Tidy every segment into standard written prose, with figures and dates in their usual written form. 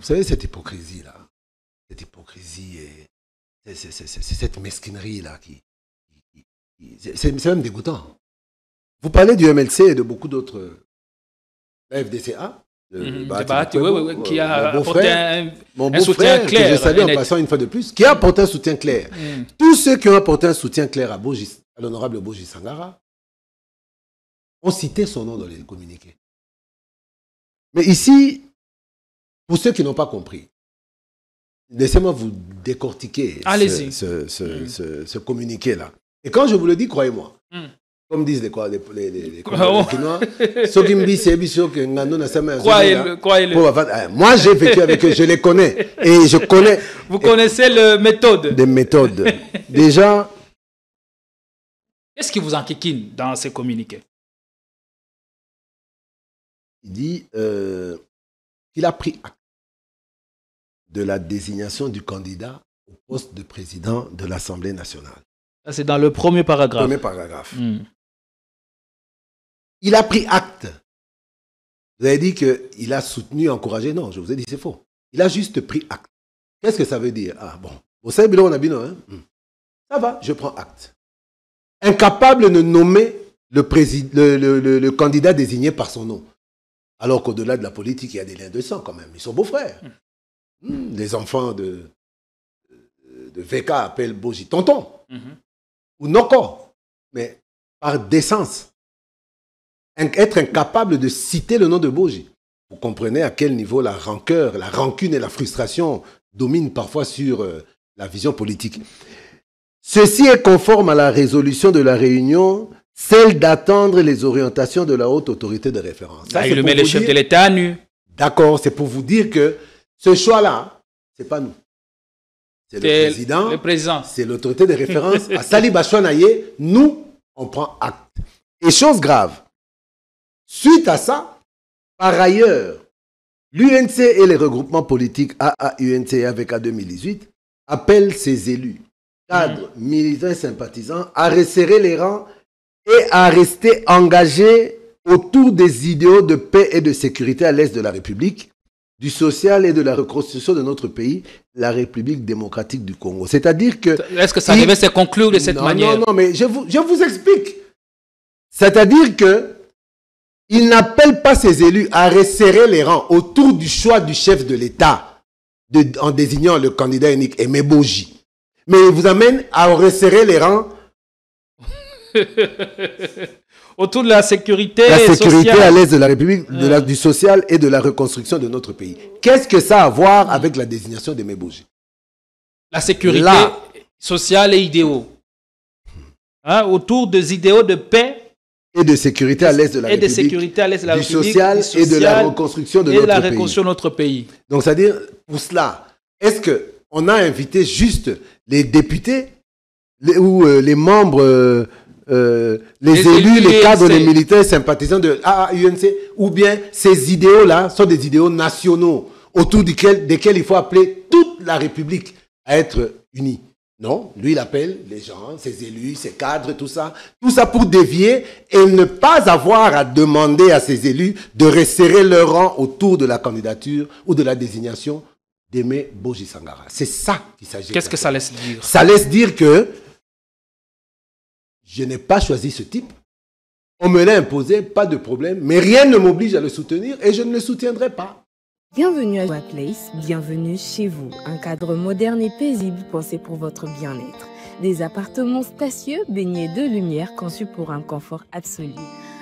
Vous savez, cette hypocrisie-là, cette hypocrisie et cette mesquinerie-là, c'est même dégoûtant. Vous parlez du MLC et de beaucoup d'autres, la FDCA, qui a apporté mon un soutien beau-frère, clair. Que je salue en passant une fois de plus, qui a apporté un soutien clair. Tous ceux qui ont apporté un soutien clair à l'honorable Boji Sangara ont cité son nom dans les communiqués. Mais ici, pour ceux qui n'ont pas compris, laissez-moi vous décortiquer ce communiqué-là. Et quand je vous le dis, croyez-moi, comme disent les Chinois, croyez-le. Moi, j'ai vécu avec eux, je les connais. Et je connais. Vous connaissez les méthodes. Des méthodes. Déjà. Qu'est-ce qui vous enquiquine dans ces communiqués? Il dit qu'il a pris acte de la désignation du candidat au poste de président de l'Assemblée nationale. C'est dans le premier paragraphe. Premier paragraphe. Il a pris acte. Vous avez dit qu'il a soutenu, encouragé. Non, je vous ai dit c'est faux. Il a juste pris acte. Qu'est-ce que ça veut dire? Ah bon. Vous savez, on a bien, hein? Ça va, je prends acte. Incapable de nommer le candidat désigné par son nom. Alors qu'au-delà de la politique, il y a des liens de sang quand même. Ils sont beaux-frères. Les enfants de VK appellent Boji tonton. Ou Noko. Mais par décence. Être incapable de citer le nom de Boji. Vous comprenez à quel niveau la rancœur, la rancune et la frustration dominent parfois sur la vision politique. Ceci est conforme à la résolution de la réunion, celle d'attendre les orientations de la haute autorité de référence. Ça, il met le chef de l'État à nu. D'accord, c'est pour vous dire que ce choix-là, ce n'est pas nous. C'est le président. C'est l'autorité de référence. À Sali Bachouanaye, nous, on prend acte. Et chose grave, suite à ça, par ailleurs, l'UNC et les regroupements politiques AA-UNC et AVK 2018 appellent ses élus, cadres, militants et sympathisants à resserrer les rangs et à rester engagés autour des idéaux de paix et de sécurité à l'est de la République, du social et de la reconstruction de notre pays, la République démocratique du Congo. C'est-à-dire que... Est-ce que ça devait se conclure de cette manière? Non, mais je vous explique. C'est-à-dire que il n'appelle pas ses élus à resserrer les rangs autour du choix du chef de l'État en désignant le candidat unique, Aimé Boji. Mais il vous amène à resserrer les rangs autour de la sécurité sociale. À l'est de la République, du social et de la reconstruction de notre pays. Qu'est-ce que ça a à voir avec la désignation d'Aimé Boji? La sécurité sociale et idéaux. Autour des idéaux de paix et de sécurité à l'est de la République, du social et de la reconstruction de notre pays. Donc, c'est-à-dire, pour cela, est-ce qu'on a invité juste les députés ou les membres, les élus, les cadres, les militaires, sympathisants de AAUNC, ou bien ces idéaux-là sont des idéaux nationaux autour desquels il faut appeler toute la République à être unie? Non, lui, il appelle les gens, ses élus, ses cadres, tout ça pour dévier et ne pas avoir à demander à ses élus de resserrer leur rang autour de la candidature ou de la désignation d'Aimé Boji Sangara. C'est ça qu'il s'agit. Qu'est-ce que ça laisse dire? Ça laisse dire que je n'ai pas choisi ce type, on me l'a imposé, pas de problème, mais rien ne m'oblige à le soutenir et je ne le soutiendrai pas. Bienvenue à Joa Place, bienvenue chez vous. Un cadre moderne et paisible pensé pour votre bien-être. Des appartements spacieux baignés de lumière conçus pour un confort absolu.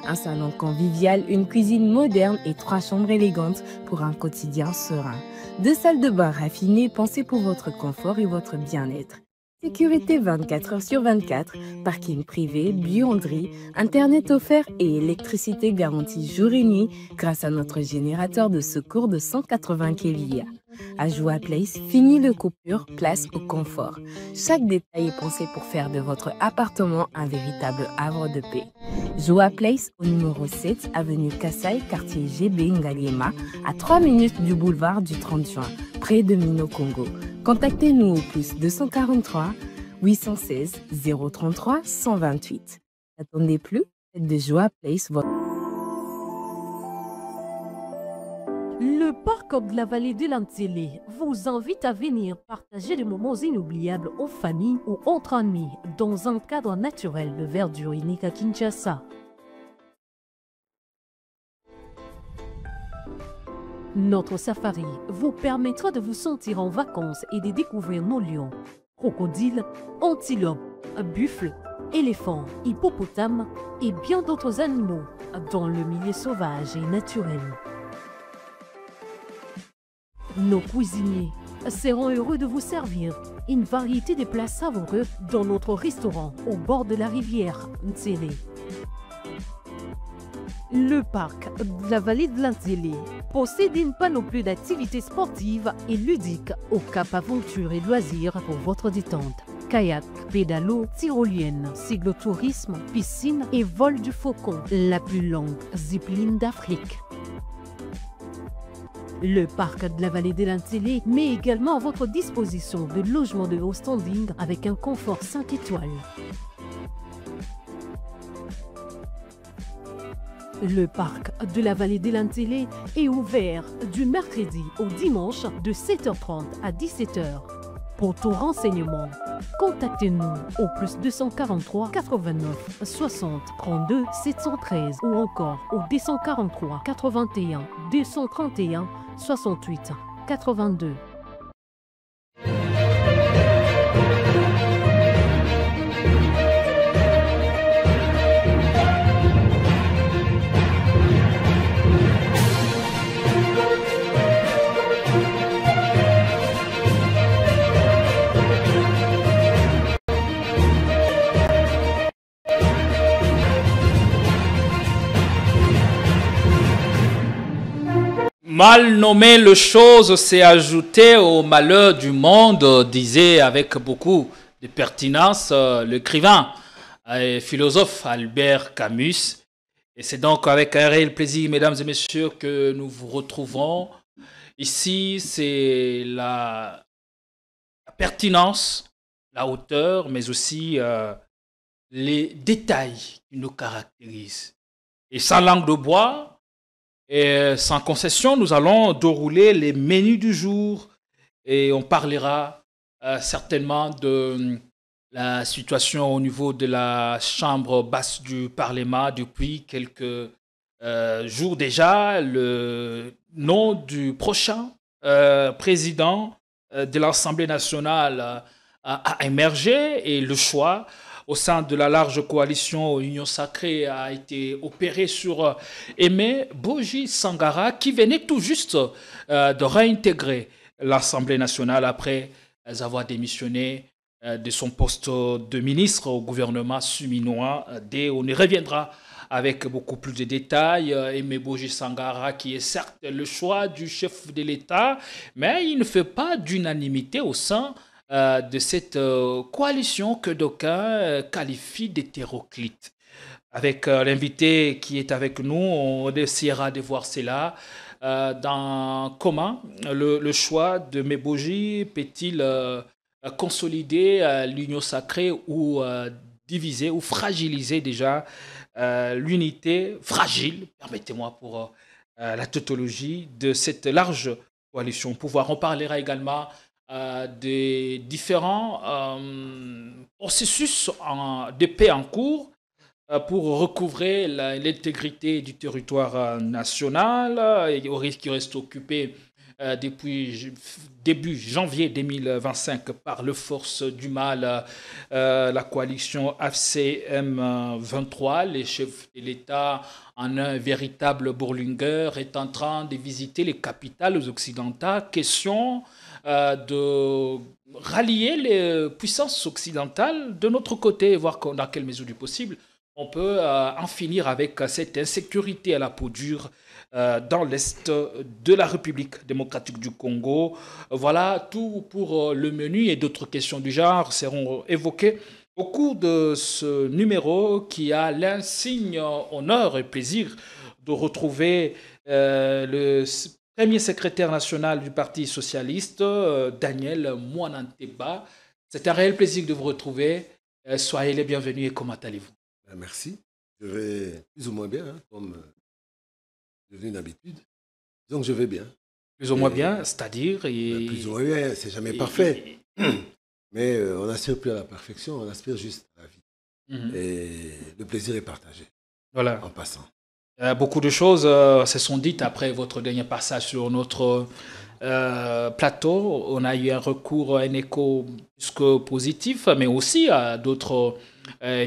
Un salon convivial, une cuisine moderne et 3 chambres élégantes pour un quotidien serein. 2 salles de bain raffinées pensées pour votre confort et votre bien-être. Sécurité 24 heures sur 24, parking privé, buanderie, internet offert et électricité garantie jour et nuit grâce à notre générateur de secours de 180 kVA. À Joa Place, fini le coupure, place au confort. Chaque détail est pensé pour faire de votre appartement un véritable havre de paix. Joa Place au numéro 7, avenue Kassai, quartier GB Ngaliema, à 3 minutes du boulevard du 30 juin, près de Mino Congo. Contactez-nous au plus 243 816 033 128. N'attendez plus, faites de Joa Place votre... Le parc de la vallée de l'Antélé vous invite à venir partager des moments inoubliables en famille ou entre amis dans un cadre naturel de verdure unique à Kinshasa. Notre safari vous permettra de vous sentir en vacances et de découvrir nos lions, crocodiles, antilopes, buffles, éléphants, hippopotames et bien d'autres animaux dans le milieu sauvage et naturel. Nos cuisiniers seront heureux de vous servir une variété de plats savoureux dans notre restaurant au bord de la rivière Ntélé. Le parc de la vallée de l'Antélé possède une panoplie d'activités sportives et ludiques au cap aventure et loisirs pour votre détente. Kayak, pédalo, tyrolienne, cyclotourisme, piscine et vol du faucon, la plus longue zipline d'Afrique. Le parc de la vallée de l'Antélé met également à votre disposition de logements de haut standing avec un confort 5 étoiles. Le parc de la vallée de l'Antélé est ouvert du mercredi au dimanche de 7h30 à 17h. Pour tout renseignement, contactez-nous au +243 89 60 32 713 ou encore au 243 81 231 68 82. Mal nommer les choses, c'est ajouter au malheur du monde, disait avec beaucoup de pertinence l'écrivain et philosophe Albert Camus. Et c'est donc avec un réel plaisir, mesdames et messieurs, que nous vous retrouvons. Ici, c'est la pertinence, la hauteur, mais aussi les détails qui nous caractérisent. Et sans langue de bois, et sans concession, nous allons dérouler les menus du jour et on parlera certainement de la situation au niveau de la chambre basse du Parlement depuis quelques jours déjà. Le nom du prochain président de l'Assemblée nationale a émergé et le choix au sein de la large coalition Union Sacrée a été opéré sur Aimé Boji Sangara qui venait tout juste de réintégrer l'Assemblée nationale après avoir démissionné de son poste de ministre au gouvernement suminois. On y reviendra avec beaucoup plus de détails. Aimé Boji Sangara qui est certes le choix du chef de l'État, mais il ne fait pas d'unanimité au sein de cette coalition que d'aucuns qualifient d'hétéroclite. Avec l'invité qui est avec nous, on essaiera de voir cela dans comment le choix de Meboji peut-il consolider l'union sacrée ou diviser ou fragiliser déjà l'unité fragile, permettez-moi pour la tautologie, de cette large coalition au pouvoir. On parlera également des différents processus de paix en cours pour recouvrer l'intégrité du territoire national qui reste occupé depuis début janvier 2025 par les forces du mal, la coalition AFC M23. Les chefs de l'État, en un véritable Bourlinguer, est en train de visiter les capitales occidentales. Question de rallier les puissances occidentales de notre côté et voir dans quelle mesure du possible on peut en finir avec cette insécurité à la peau dure dans l'est de la République démocratique du Congo. Voilà tout pour le menu et d'autres questions du genre seront évoquées au cours de ce numéro qui a l'insigne honneur et plaisir de retrouver le premier secrétaire national du Parti socialiste, Daniel Mwananteba. C'est un réel plaisir de vous retrouver. Soyez les bienvenus et comment allez-vous? Merci. Je vais plus ou moins bien, comme devenu une habitude. Disons que je vais bien. Plus ou moins bien, c'est-à-dire... Plus ou moins bien, c'est jamais parfait. Mais on n'aspire plus à la perfection, on aspire juste à la vie. Et le plaisir est partagé. Voilà. En passant. Beaucoup de choses se sont dites après votre dernier passage sur notre plateau. On a eu un recours, un écho plus que positif, mais aussi à d'autres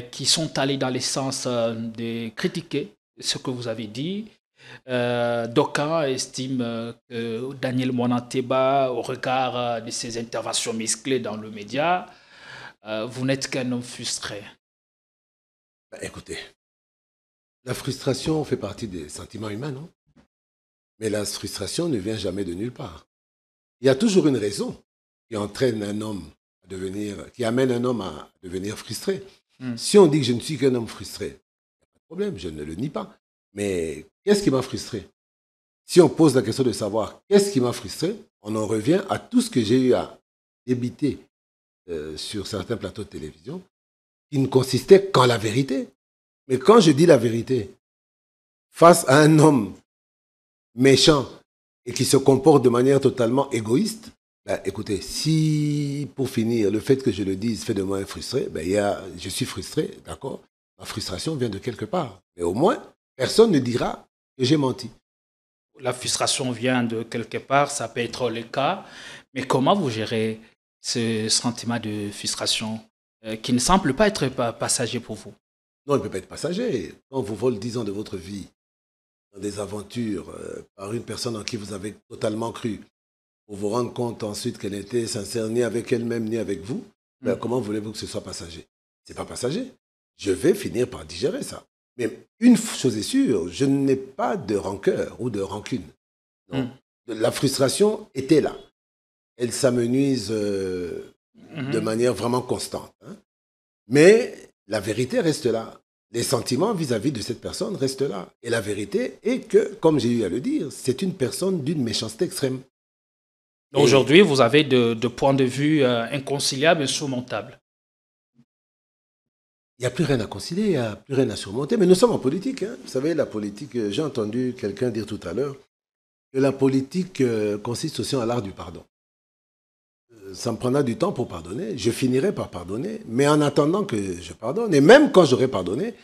qui sont allés dans le sens de critiquer ce que vous avez dit. D'aucuns estiment que Daniel Monanteba, au regard de ses interventions musclées dans le média, vous n'êtes qu'un homme frustré. Écoutez, la frustration fait partie des sentiments humains, non? Mais la frustration ne vient jamais de nulle part. Il y a toujours une raison qui entraîne un homme à devenir, qui amène un homme à devenir frustré. Si on dit que je ne suis qu'un homme frustré, il n'y a pas de problème, je ne le nie pas. Mais qu'est-ce qui m'a frustré? Si on pose la question de savoir qu'est-ce qui m'a frustré, on en revient à tout ce que j'ai eu à débiter sur certains plateaux de télévision, qui ne consistait qu'en la vérité. Mais quand je dis la vérité, face à un homme méchant et qui se comporte de manière totalement égoïste, écoutez, si, pour finir, le fait que je le dise fait de moi un frustré, je suis frustré, d'accord? Ma frustration vient de quelque part. Mais au moins, personne ne dira que j'ai menti. La frustration vient de quelque part, ça peut être le cas. Mais comment vous gérez ce sentiment de frustration qui ne semble pas être passager pour vous? Non, il ne peut pas être passager. Quand vous volez 10 ans de votre vie dans des aventures par une personne en qui vous avez totalement cru, pour vous rendre compte ensuite qu'elle n'était sincère ni avec elle-même ni avec vous, comment voulez-vous que ce soit passager? Ce n'est pas passager. Je vais finir par digérer ça. Mais une chose est sûre, je n'ai pas de rancœur ou de rancune. Non. La frustration était là. Elle s'amenuise de manière vraiment constante. Hein. Mais la vérité reste là. Les sentiments vis-à-vis de cette personne restent là. Et la vérité est que, comme j'ai eu à le dire, c'est une personne d'une méchanceté extrême. Aujourd'hui, vous avez de points de vue inconciliables et insurmontables. Il n'y a plus rien à concilier, il n'y a plus rien à surmonter. Mais nous sommes en politique. Hein. Vous savez, la politique, j'ai entendu quelqu'un dire tout à l'heure que la politique consiste aussi en l'art du pardon. Ça me prendra du temps pour pardonner. Je finirai par pardonner. Mais en attendant que je pardonne, et même quand j'aurai pardonné,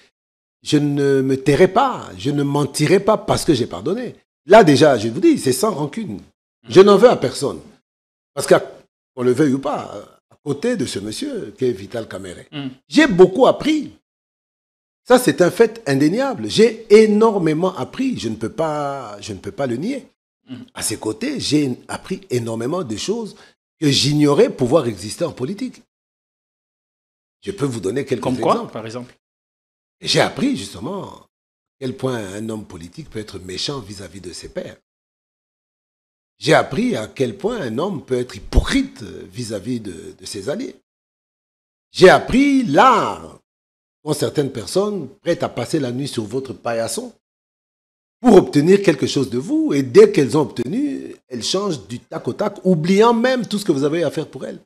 je ne me tairai pas, je ne mentirai pas parce que j'ai pardonné. Là déjà, je vous dis, c'est sans rancune. Je n'en veux à personne. Parce qu'on le veuille ou pas, à côté de ce monsieur qui est Vital Kamerhe, j'ai beaucoup appris. Ça, c'est un fait indéniable. J'ai énormément appris. Je ne peux pas le nier. À ses côtés, j'ai appris énormément de choses que j'ignorais pouvoir exister en politique. Je peux vous donner quelques exemples. Comme quoi, par exemple? J'ai appris justement à quel point un homme politique peut être méchant vis-à-vis de ses pairs. J'ai appris à quel point un homme peut être hypocrite vis-à-vis de ses alliés. J'ai appris l'art qu'ont certaines personnes prêtes à passer la nuit sur votre paillasson pour obtenir quelque chose de vous. Et dès qu'elles ont obtenu, elles changent du tac au tac, oubliant même tout ce que vous avez à faire pour elles.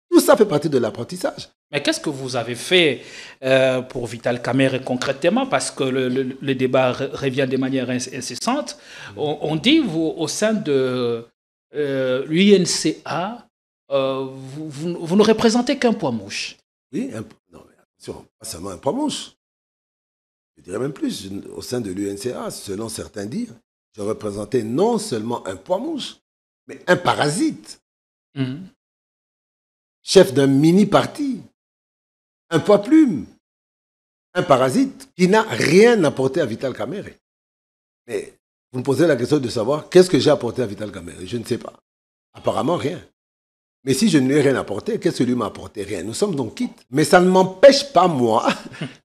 Tout ça fait partie de l'apprentissage. Mais qu'est-ce que vous avez fait pour Vital Kamerhe concrètement? Parce que le débat revient de manière incessante. On dit, vous, au sein de l'UNCA, vous ne représentez qu'un poids mouche. Oui, non, mais attention, pas seulement un poids mouche. Je dirais même plus, au sein de l'UNCA, selon certains dires, je représentais non seulement un poids mouche, mais un parasite. Chef d'un mini-parti. Un poids plume, un parasite qui n'a rien apporté à Vital Kamerhe. Mais vous me posez la question de savoir qu'est-ce que j'ai apporté à Vital Kamerhe. Je ne sais pas. Apparemment, rien. Mais si je ne lui ai rien apporté, qu'est-ce que lui m'a apporté? Rien. Nous sommes donc quittes. Mais ça ne m'empêche pas, moi,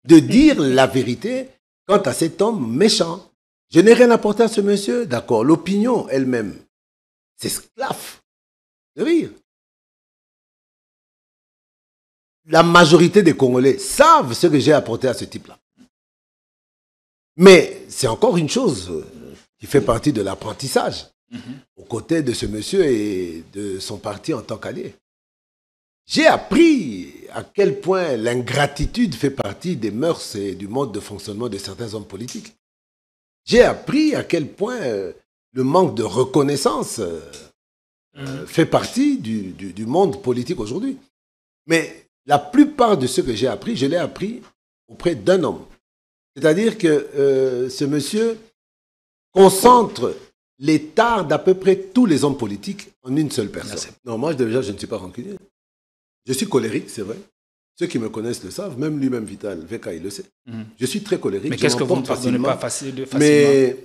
de dire la vérité quant à cet homme méchant. Je n'ai rien apporté à ce monsieur. D'accord, l'opinion elle-même s'esclaffe de rire. La majorité des Congolais savent ce que j'ai apporté à ce type-là. Mais c'est encore une chose qui fait partie de l'apprentissage, aux côtés de ce monsieur et de son parti en tant qu'allié. J'ai appris à quel point l'ingratitude fait partie des mœurs et du mode de fonctionnement de certains hommes politiques. J'ai appris à quel point le manque de reconnaissance fait partie du monde politique aujourd'hui. Mais la plupart de ce que j'ai appris, je l'ai appris auprès d'un homme. C'est-à-dire que ce monsieur concentre les tares d'à peu près tous les hommes politiques en une seule personne. Non, moi déjà, je ne suis pas rancunier. Je suis colérique, c'est vrai. Ceux qui me connaissent le savent, même lui-même Vital, Veka, il le sait. Je suis très colérique. Mais qu'est-ce que vous ne pardonnez pas facilement? Mais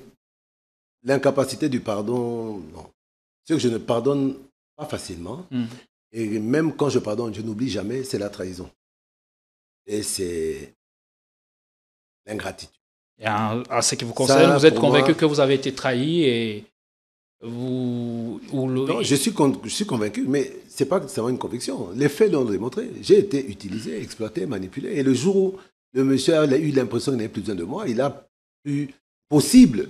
l'incapacité du pardon, non. Ce que je ne pardonne pas facilement, et même quand je pardonne, je n'oublie jamais, c'est la trahison. Et c'est l'ingratitude. Et en ce qui vous concerne, vous êtes convaincu que vous avez été trahi et vous... Non, je suis convaincu, mais ce n'est pas seulement une conviction. Les faits l'ont démontré. J'ai été utilisé, exploité, manipulé. Et le jour où le monsieur a eu l'impression qu'il n'avait plus besoin de moi, il a cru possible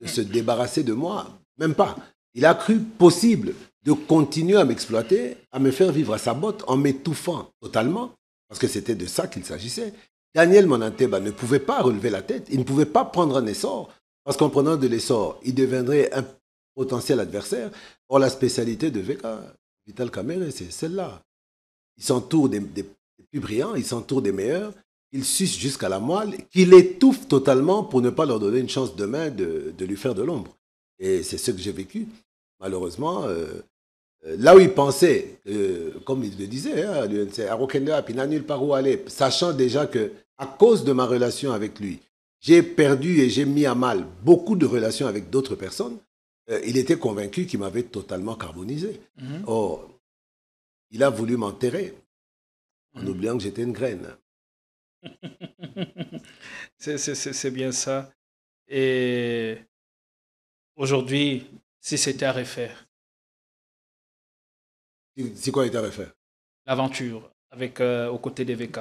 de se débarrasser de moi. Même pas. Il a cru possible de continuer à m'exploiter, à me faire vivre à sa botte en m'étouffant totalement, parce que c'était de ça qu'il s'agissait. Daniel Monanteba ne pouvait pas relever la tête, il ne pouvait pas prendre un essor, parce qu'en prenant de l'essor, il deviendrait un potentiel adversaire. Or, la spécialité de Veka, Vital Kamerhe, c'est celle-là. Il s'entoure des plus brillants, il s'entoure des meilleurs, il suce jusqu'à la moelle, qu'il étouffe totalement pour ne pas leur donner une chance demain de lui faire de l'ombre. Et c'est ce que j'ai vécu. Malheureusement, là où il pensait, comme il le disait, à l'UNC, à Rokenda, puis il n'a nulle part où aller, sachant déjà que, à cause de ma relation avec lui, j'ai perdu et j'ai mis à mal beaucoup de relations avec d'autres personnes, il était convaincu qu'il m'avait totalement carbonisé. Or, il a voulu m'enterrer en oubliant que j'étais une graine. C'est bien ça. Et aujourd'hui, si c'était à refaire. C'est quoi était à refaire? L'aventure, avec aux côtés des VK.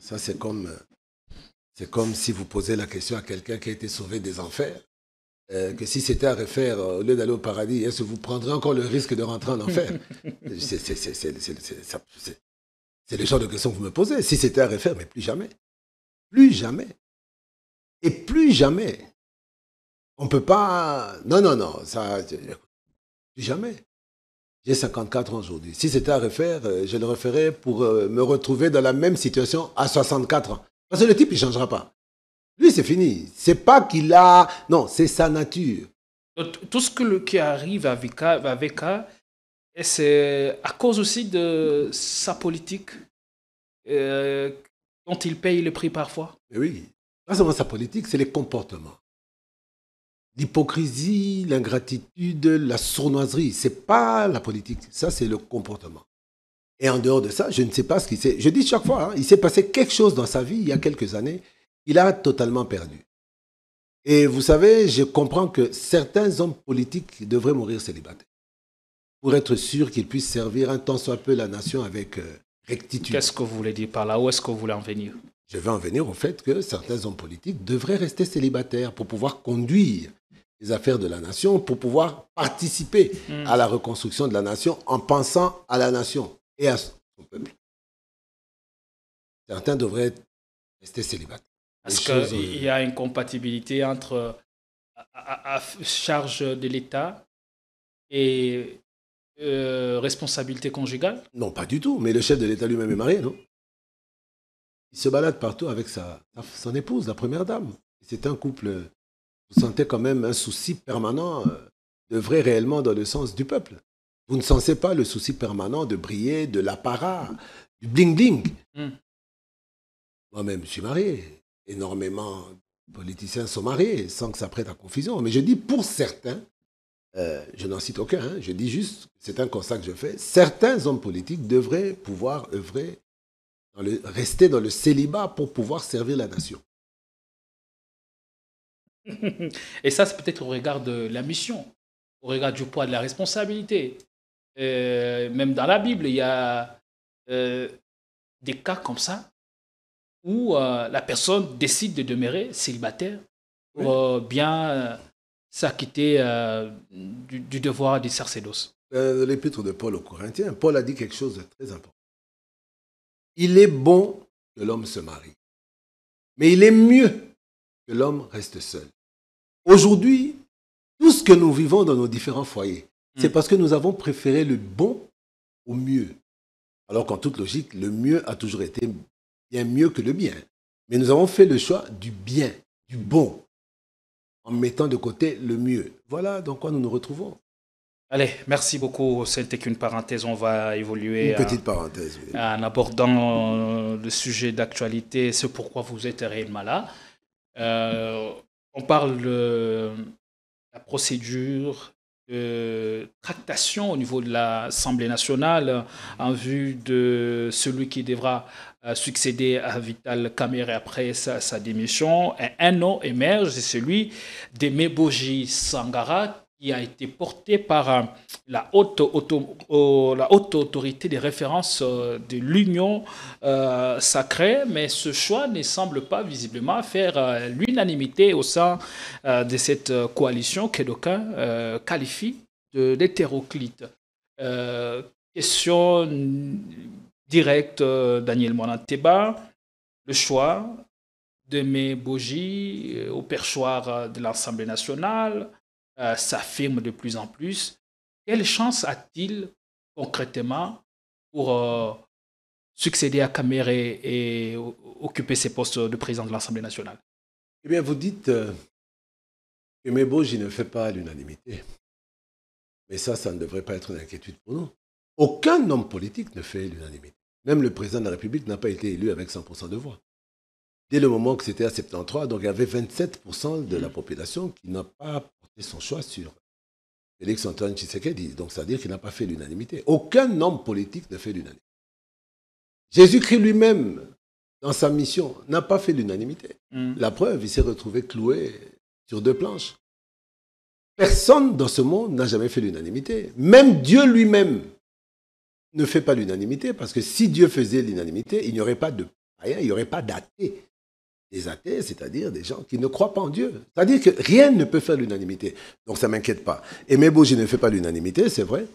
Ça, c'est comme si vous posez la question à quelqu'un qui a été sauvé des enfers. Que si c'était à refaire, au lieu d'aller au paradis, est-ce que vous prendrez encore le risque de rentrer en enfer? C'est le genre de question que vous me posez. Si c'était à refaire, mais plus jamais. Plus jamais. Et plus jamais. On ne peut pas... Non, ça... Plus jamais. J'ai 54 ans aujourd'hui. Si c'était à refaire, je le referais pour me retrouver dans la même situation à 64 ans. Parce que le type, il ne changera pas. Lui, c'est fini. C'est pas qu'il a... Non, c'est sa nature. Tout ce qui arrive à Veka, c'est à cause aussi de sa politique dont il paye le prix parfois. Mais oui. Pas seulement sa politique, c'est les comportements. L'hypocrisie, l'ingratitude, la sournoiserie, ce n'est pas la politique. Ça, c'est le comportement. Et en dehors de ça, je ne sais pas ce qui s'est... Je dis chaque fois, il s'est passé quelque chose dans sa vie il y a quelques années. Il a totalement perdu. Et vous savez, je comprends que certains hommes politiques devraient mourir célibataires pour être sûr qu'ils puissent servir un tant soit peu la nation avec rectitude. Qu'est-ce que vous voulez dire par là? Où est-ce que vous voulez en venir? Je vais en venir au fait que certains hommes politiques devraient rester célibataires pour pouvoir conduire les affaires de la nation, pour pouvoir participer à la reconstruction de la nation en pensant à la nation et à son peuple. Certains devraient rester célibataires. Est-ce qu'il y a une compatibilité entre à charge de l'État et responsabilité conjugale? Non, pas du tout. Mais le chef de l'État lui-même est marié, non? Il se balade partout avec son épouse, la première dame. C'est un couple... Vous sentez quand même un souci permanent d'œuvrer réellement dans le sens du peuple. Vous ne sentez pas le souci permanent de briller, de l'apparat, du bling-bling. Moi-même, je suis marié. Énormément de politiciens sont mariés sans que ça prête à confusion. Mais je dis pour certains, je n'en cite aucun, hein, je dis juste, c'est un constat que je fais, certains hommes politiques devraient pouvoir œuvrer, rester dans le célibat pour pouvoir servir la nation. Et ça, c'est peut-être au regard de la mission, au regard du poids de la responsabilité. Même dans la Bible, il y a des cas comme ça où la personne décide de demeurer célibataire pour bien s'acquitter du devoir du sacerdoce. L'épître de Paul aux Corinthiens, Paul a dit quelque chose de très important. Il est bon que l'homme se marie, mais il est mieux que l'homme reste seul. Aujourd'hui, ce que nous vivons dans nos différents foyers, c'est parce que nous avons préféré le bon au mieux. Alors qu'en toute logique, le mieux a toujours été bien mieux que le bien. Mais nous avons fait le choix du bien, du bon, en mettant de côté le mieux. Voilà dans quoi nous nous retrouvons. Allez, merci beaucoup. C'était qu'une parenthèse. On va évoluer. Une petite parenthèse, oui. En abordant le sujet d'actualité, c'est pourquoi vous êtes réellement là. On parle de la procédure de tractation au niveau de l'Assemblée nationale en vue de celui qui devra succéder à Vital Kamerhe après sa démission. Un nom émerge, c'est celui d'Aimé Boji Sangara, qui a été porté par la haute autorité des références de l'Union sacrée, mais ce choix ne semble pas visiblement faire l'unanimité au sein de cette coalition que d'aucuns qualifient d'hétéroclite. Question directe, Daniel Monanteba, le choix d'Aimé Boji au perchoir de l'Assemblée nationale s'affirme de plus en plus. Quelle chance a-t-il concrètement pour succéder à Kamerhe et occuper ces postes de président de l'Assemblée nationale? Eh bien, vous dites que Aimé Boji ne fait pas l'unanimité. Mais ça ne devrait pas être une inquiétude pour nous. Aucun homme politique ne fait l'unanimité. Même le président de la République n'a pas été élu avec 100% de voix. Dès le moment que c'était à 73, donc il y avait 27% de la population qui n'a pas porté son choix sur Félix Antoine Tshisekedi. Donc, c'est-à-dire qu'il n'a pas fait l'unanimité. Aucun homme politique ne fait l'unanimité. Jésus-Christ lui-même, dans sa mission, n'a pas fait l'unanimité. La preuve, il s'est retrouvé cloué sur 2 planches. Personne dans ce monde n'a jamais fait l'unanimité. Même Dieu lui-même ne fait pas l'unanimité, parce que si Dieu faisait l'unanimité, il n'y aurait pas de païens, il n'y aurait pas d'athées. Des athées, c'est-à-dire des gens qui ne croient pas en Dieu. C'est-à-dire que rien ne peut faire l'unanimité. Donc ça ne m'inquiète pas. Aimé Boji ne fait pas l'unanimité, c'est vrai,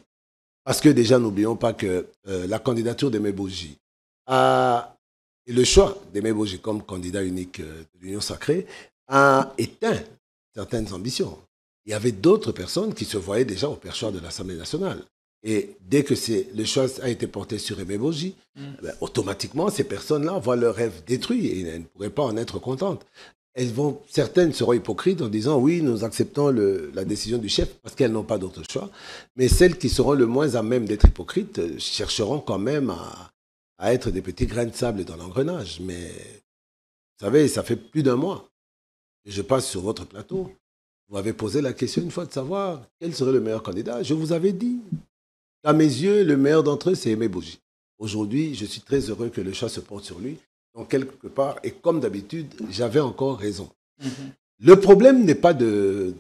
parce que déjà, n'oublions pas que la candidature d'Aimé Boji et le choix d'Aimé Boji comme candidat unique de l'Union sacrée a éteint certaines ambitions. Il y avait d'autres personnes qui se voyaient déjà au perchoir de l'Assemblée nationale. Et dès que le choix a été porté sur Aimé Boji, automatiquement, ces personnes-là voient leur rêve détruit et elles ne pourraient pas en être contentes. Certaines seront hypocrites en disant « oui, nous acceptons la décision du chef » parce qu'elles n'ont pas d'autre choix. Mais celles qui seront le moins à même d'être hypocrites chercheront quand même à être des petits grains de sable dans l'engrenage. Mais vous savez, ça fait plus d'1 mois que je passe sur votre plateau. Vous m'avez posé la question une fois de savoir quel serait le meilleur candidat. Je vous avais dit. À mes yeux, le meilleur d'entre eux, c'est Aimé Boji. Aujourd'hui, je suis très heureux que le choix se porte sur lui. Donc, quelque part, et comme d'habitude, j'avais encore raison. Le problème n'est pas de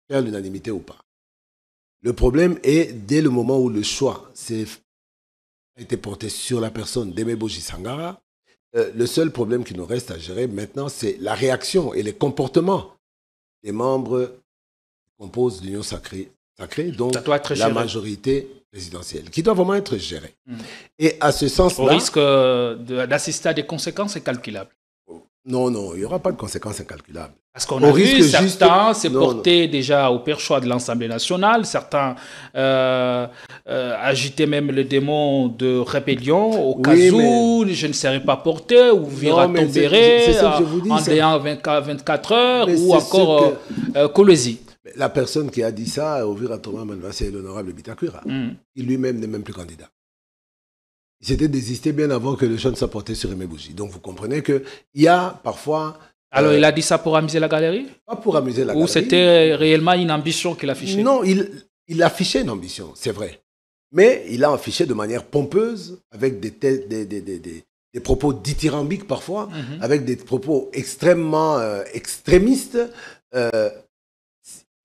faire l'unanimité ou pas. Le problème est, dès le moment où le choix a été porté sur la personne d'Aimé Boji Sangara, le seul problème qui nous reste à gérer maintenant, c'est la réaction et les comportements des membres qui composent l'Union sacrée, donc la majorité présidentielle, qui doit vraiment être gérée. Et à ce sens-là... Au risque d'assister à des conséquences incalculables. Non, il n'y aura pas de conséquences incalculables. Parce qu'on a vu certains se porter déjà au perchoir de l'Assemblée nationale, certains agitaient même le démon de rébellion au cas où je ne serais pas porté, ou Vira tomberait en ayant 24 heures, ou encore Kolwezi. La personne qui a dit ça, Ovira Thomas Manva, c'est l'honorable Bitakwira. Il lui-même n'est même plus candidat. Il s'était désisté bien avant que le choix ne soit porté sur Aimé Boji. Donc vous comprenez qu'il y a parfois... Alors il a dit ça pour amuser la galerie? Pas pour amuser la galerie. Ou c'était réellement une ambition qu'il affichait? Non, il affichait une ambition, c'est vrai. Mais il a affiché de manière pompeuse, avec des propos dithyrambiques parfois, avec des propos extrêmement extrémistes.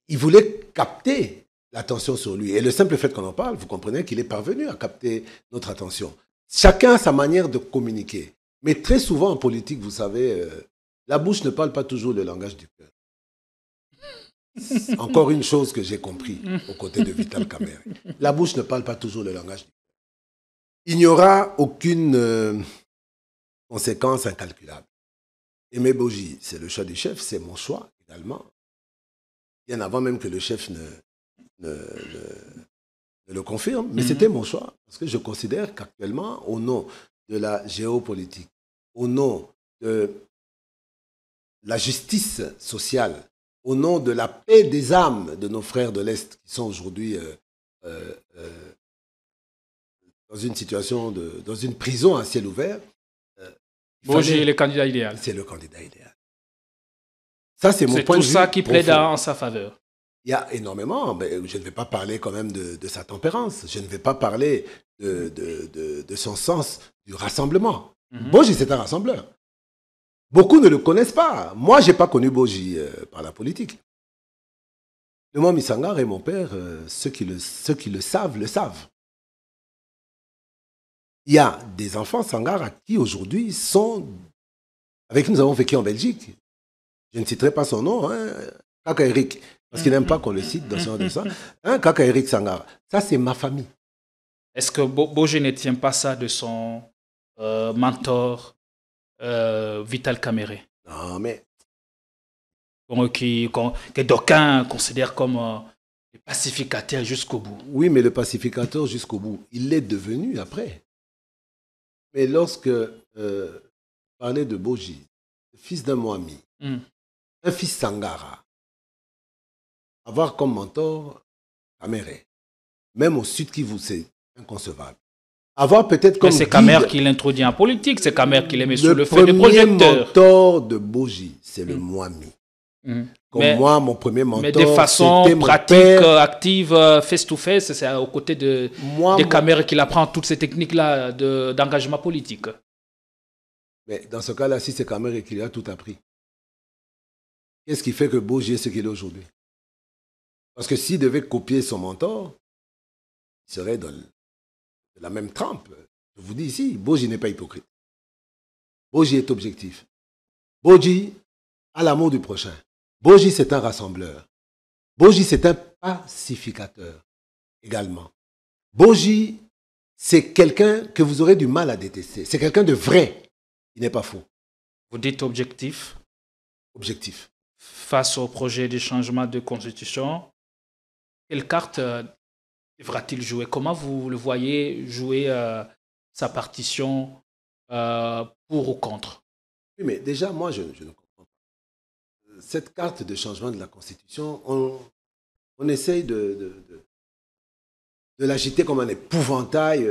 Il voulait capter l'attention sur lui. Et le simple fait qu'on en parle, vous comprenez qu'il est parvenu à capter notre attention. Chacun a sa manière de communiquer. Mais très souvent en politique, vous savez, la bouche ne parle pas toujours le langage du cœur. Encore une chose que j'ai compris aux côtés de Vital Kamerhe. La bouche ne parle pas toujours le langage du cœur. Il n'y aura aucune conséquence incalculable. Aimé Boji, c'est le choix du chef, c'est mon choix également. bien avant même que le chef ne le confirme, mais c'était mon choix, parce que je considère qu'actuellement, au nom de la géopolitique, au nom de la justice sociale, au nom de la paix des âmes de nos frères de l'Est qui sont aujourd'hui dans une situation, dans une prison à ciel ouvert. Boji est le candidat idéal. C'est le candidat idéal. Ça, c'est mon point de vue. C'est tout ça qui plaide en sa faveur. Il y a énormément, mais je ne vais pas parler quand même de sa tempérance, je ne vais pas parler de son sens du rassemblement. Boji, c'est un rassembleur. Beaucoup ne le connaissent pas. Moi, je n'ai pas connu Boji par la politique. Le Momi Sangar et mon père, ceux qui le savent, le savent. Il y a des enfants Sangar à qui aujourd'hui sont... Avec qui nous avons vécu en Belgique. Je ne citerai pas son nom, hein, Kaka Eric, parce qu'il n'aime pas qu'on le cite dans ce genre de ça. Hein, Kaka Eric Sangar, ça c'est ma famille. Est-ce que Boji ne tient pas ça de son mentor Vital Kamere? Non, mais... Que d'aucuns considèrent comme le pacificateur jusqu'au bout. Oui, mais le pacificateur jusqu'au bout, il l'est devenu après. Mais lorsque parlait de Boji, le fils d'un Moami, un fils Sangara, avoir comme mentor Kamere, même au Sud Kivu, c'est inconcevable. Avoir peut-être comme c'est Kamere qui l'introduit en politique, c'est Kamere qui les met sur le feu des projecteurs. Le premier mentor de Boji, c'est le Moami. Comme moi, mon premier mentor, mais de façon pratique, active, face-to-face, c'est aux côtés de Kamere qu'il apprend toutes ces techniques-là d'engagement politique. Mais dans ce cas-là, si c'est Kamere qui lui a tout appris, qu'est-ce qui fait que Boji est ce qu'il est aujourd'hui? Parce que s'il devait copier son mentor, il serait dans la même trempe. Je vous dis ici, Boji n'est pas hypocrite. Boji est objectif. Boji a l'amour du prochain. Boji, c'est un rassembleur. Boji, c'est un pacificateur également. Boji, c'est quelqu'un que vous aurez du mal à détester. C'est quelqu'un de vrai. Il n'est pas faux. Vous dites objectif. Objectif. Face au projet de changement de constitution, quelle carte devra-t-il jouer? Comment vous le voyez jouer sa partition pour ou contre? Oui, mais déjà, moi, je ne comprends pas. Cette carte de changement de la Constitution, on essaye de l'agiter comme un épouvantail,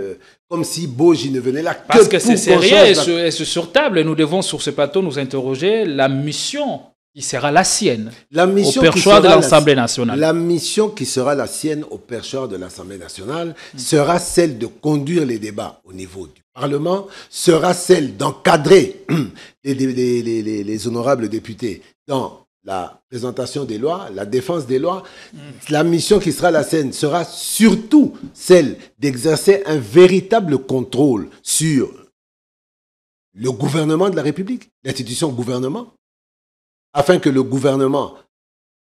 comme si Boji ne venait là que parce que c'est sérieux et c'est sur table. Nous devons, sur ce plateau, nous interroger la mission qui sera la sienne au perchoir de l'Assemblée nationale. La mission qui sera la sienne au perchoir de l'Assemblée nationale sera celle de conduire les débats au niveau du Parlement, sera celle d'encadrer les honorables députés dans la présentation des lois, la défense des lois. La mission qui sera la sienne sera surtout celle d'exercer un véritable contrôle sur le gouvernement de la République, l'institution gouvernement, afin que le gouvernement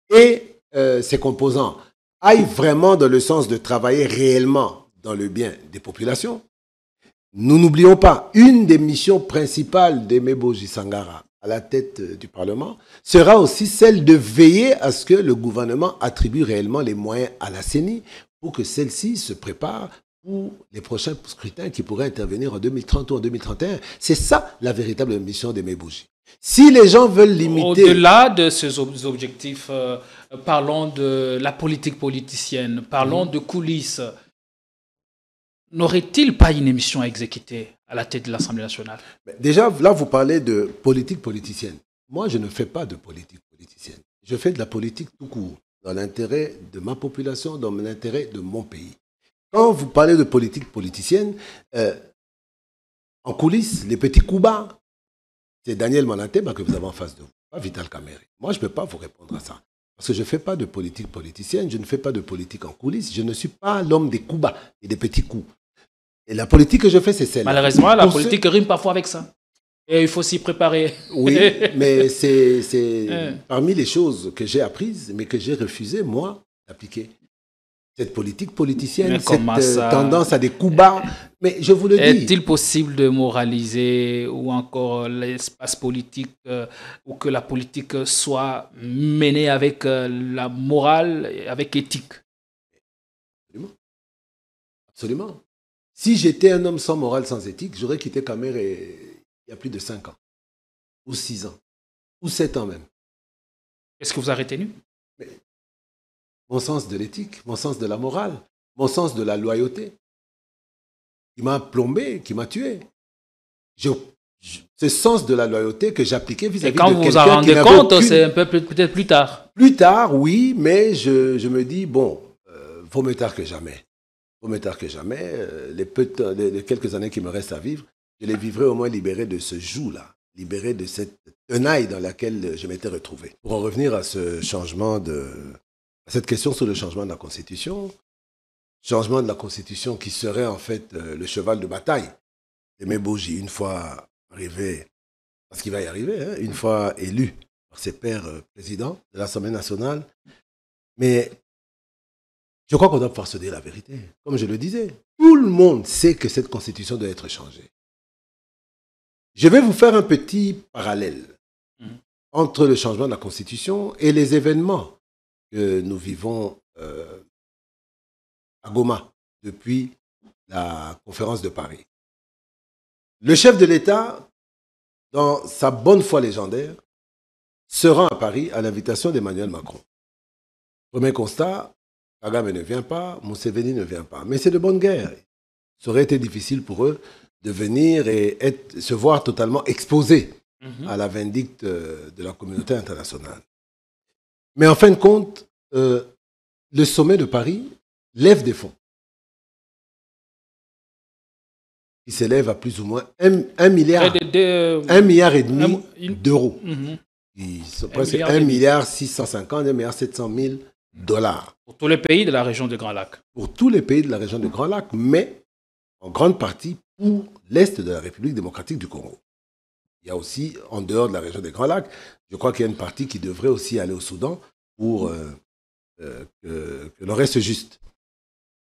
et ses composants aillent vraiment dans le sens de travailler réellement dans le bien des populations. Nous n'oublions pas, une des missions principales d'Aimé Boji Sangara à la tête du Parlement sera aussi celle de veiller à ce que le gouvernement attribue réellement les moyens à la CENI pour que celle-ci se prépare pour les prochains scrutins qui pourraient intervenir en 2030 ou en 2031. C'est ça la véritable mission d'Aimé Boji. Si les gens veulent limiter... Au-delà de ces objectifs, parlons de la politique politicienne, parlons de coulisses. N'aurait-il pas une émission à exécuter à la tête de l'Assemblée nationale? Déjà, là, vous parlez de politique politicienne. Moi, je ne fais pas de politique politicienne. Je fais de la politique tout court, dans l'intérêt de ma population, dans l'intérêt de mon pays. Quand vous parlez de politique politicienne, en coulisses, les petits coups bas, c'est Daniel Manateba que vous avez en face de vous, pas Vital Kamere. Moi, je ne peux pas vous répondre à ça. Parce que je ne fais pas de politique politicienne, je ne fais pas de politique en coulisses, je ne suis pas l'homme des coups bas et des petits coups. Et la politique que je fais, c'est celle-là. Malheureusement, la politique rime parfois avec ça. Et il faut s'y préparer. Oui, mais c'est parmi les choses que j'ai apprises, mais que j'ai refusé, moi, d'appliquer. cette politique politicienne, Mais comment cette ça tendance à des coups bas. Mais je vous le dis. Est-il possible de moraliser ou encore l'espace politique ou que la politique soit menée avec la morale, et avec éthique? Absolument. Absolument. Si j'étais un homme sans morale, sans éthique, j'aurais quitté Camer il y a plus de 5 ans, ou 6 ans, ou 7 ans même. Qu'est-ce que vous avez retenu? Mon sens de l'éthique, mon sens de la morale, mon sens de la loyauté, qui m'a plombé, qui m'a tué. Ce sens de la loyauté que j'appliquais vis-à-vis de quelqu'un qui n'avait quand vous vous en rendez compte, c'est un peu peut-être plus tard. Plus tard, oui, mais je me dis, bon, vaut mieux tard que jamais. Vaut mieux tard que jamais. Les quelques années qui me restent à vivre, je les vivrai au moins libéré de ce joug-là, libéré de cette tenaille dans laquelle je m'étais retrouvé. Pour en revenir à ce changement à cette question sur le changement de la Constitution, changement de la Constitution qui serait en fait le cheval de bataille d'Aimé Boji, une fois arrivé, parce qu'il va y arriver, hein, une fois élu par ses pairs présidents de l'Assemblée nationale. Mais je crois qu'on doit pouvoir se dire la vérité. Comme je le disais, tout le monde sait que cette Constitution doit être changée. Je vais vous faire un petit parallèle entre le changement de la Constitution et les événements que nous vivons à Goma depuis la conférence de Paris. Le chef de l'État, dans sa bonne foi légendaire, se rend à Paris à l'invitation d'Emmanuel Macron. Premier constat, Kagame ne vient pas, Museveni ne vient pas. Mais c'est de bonne guerre. Ça aurait été difficile pour eux de venir et se voir totalement exposés à la vindicte de la communauté internationale. Mais en fin de compte, le sommet de Paris lève des fonds. Il s'élève à plus ou moins 1 milliard, 1,5 milliard d'euros. Presque 1 milliard 650, 1 milliard 700 000 dollars. Pour tous les pays de la région du Grand Lac. Pour tous les pays de la région du Grand Lac, mais en grande partie pour l'Est de la République démocratique du Congo. Il y a aussi, en dehors de la région des Grands Lacs, je crois qu'il y a une partie qui devrait aussi aller au Soudan pour que l'on reste juste.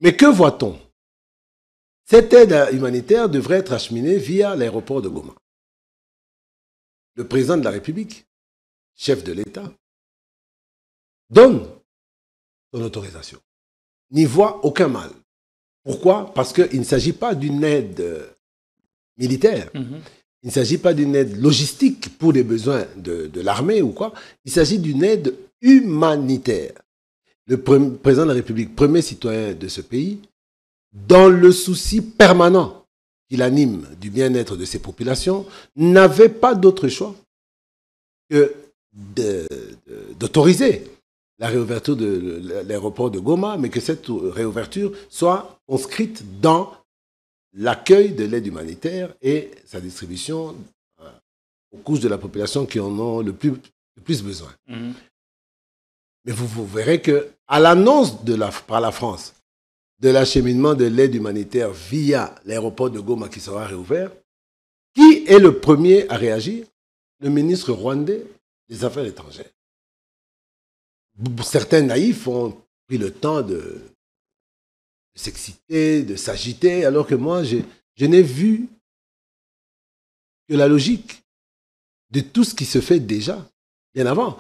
Mais que voit-on? Cette aide humanitaire devrait être acheminée via l'aéroport de Goma. Le président de la République, chef de l'État, donne son autorisation. N'y voit aucun mal. Pourquoi? Parce qu'il ne s'agit pas d'une aide militaire. Il ne s'agit pas d'une aide logistique pour les besoins de l'armée ou quoi. Il s'agit d'une aide humanitaire. Le président de la République, premier citoyen de ce pays, dans le souci permanent qu'il anime du bien-être de ses populations, n'avait pas d'autre choix que d'autoriser la réouverture de l'aéroport de Goma, mais que cette réouverture soit inscrite dans l'accueil de l'aide humanitaire et sa distribution aux couches de la population qui en ont le plus besoin. Mais vous verrez qu'à l'annonce par la France de l'acheminement de l'aide humanitaire via l'aéroport de Goma qui sera réouvert, qui est le premier à réagir? Le ministre rwandais des Affaires étrangères. Certains naïfs ont pris le temps de s'exciter, de s'agiter, alors que moi, je n'ai vu que la logique de tout ce qui se fait déjà, bien avant.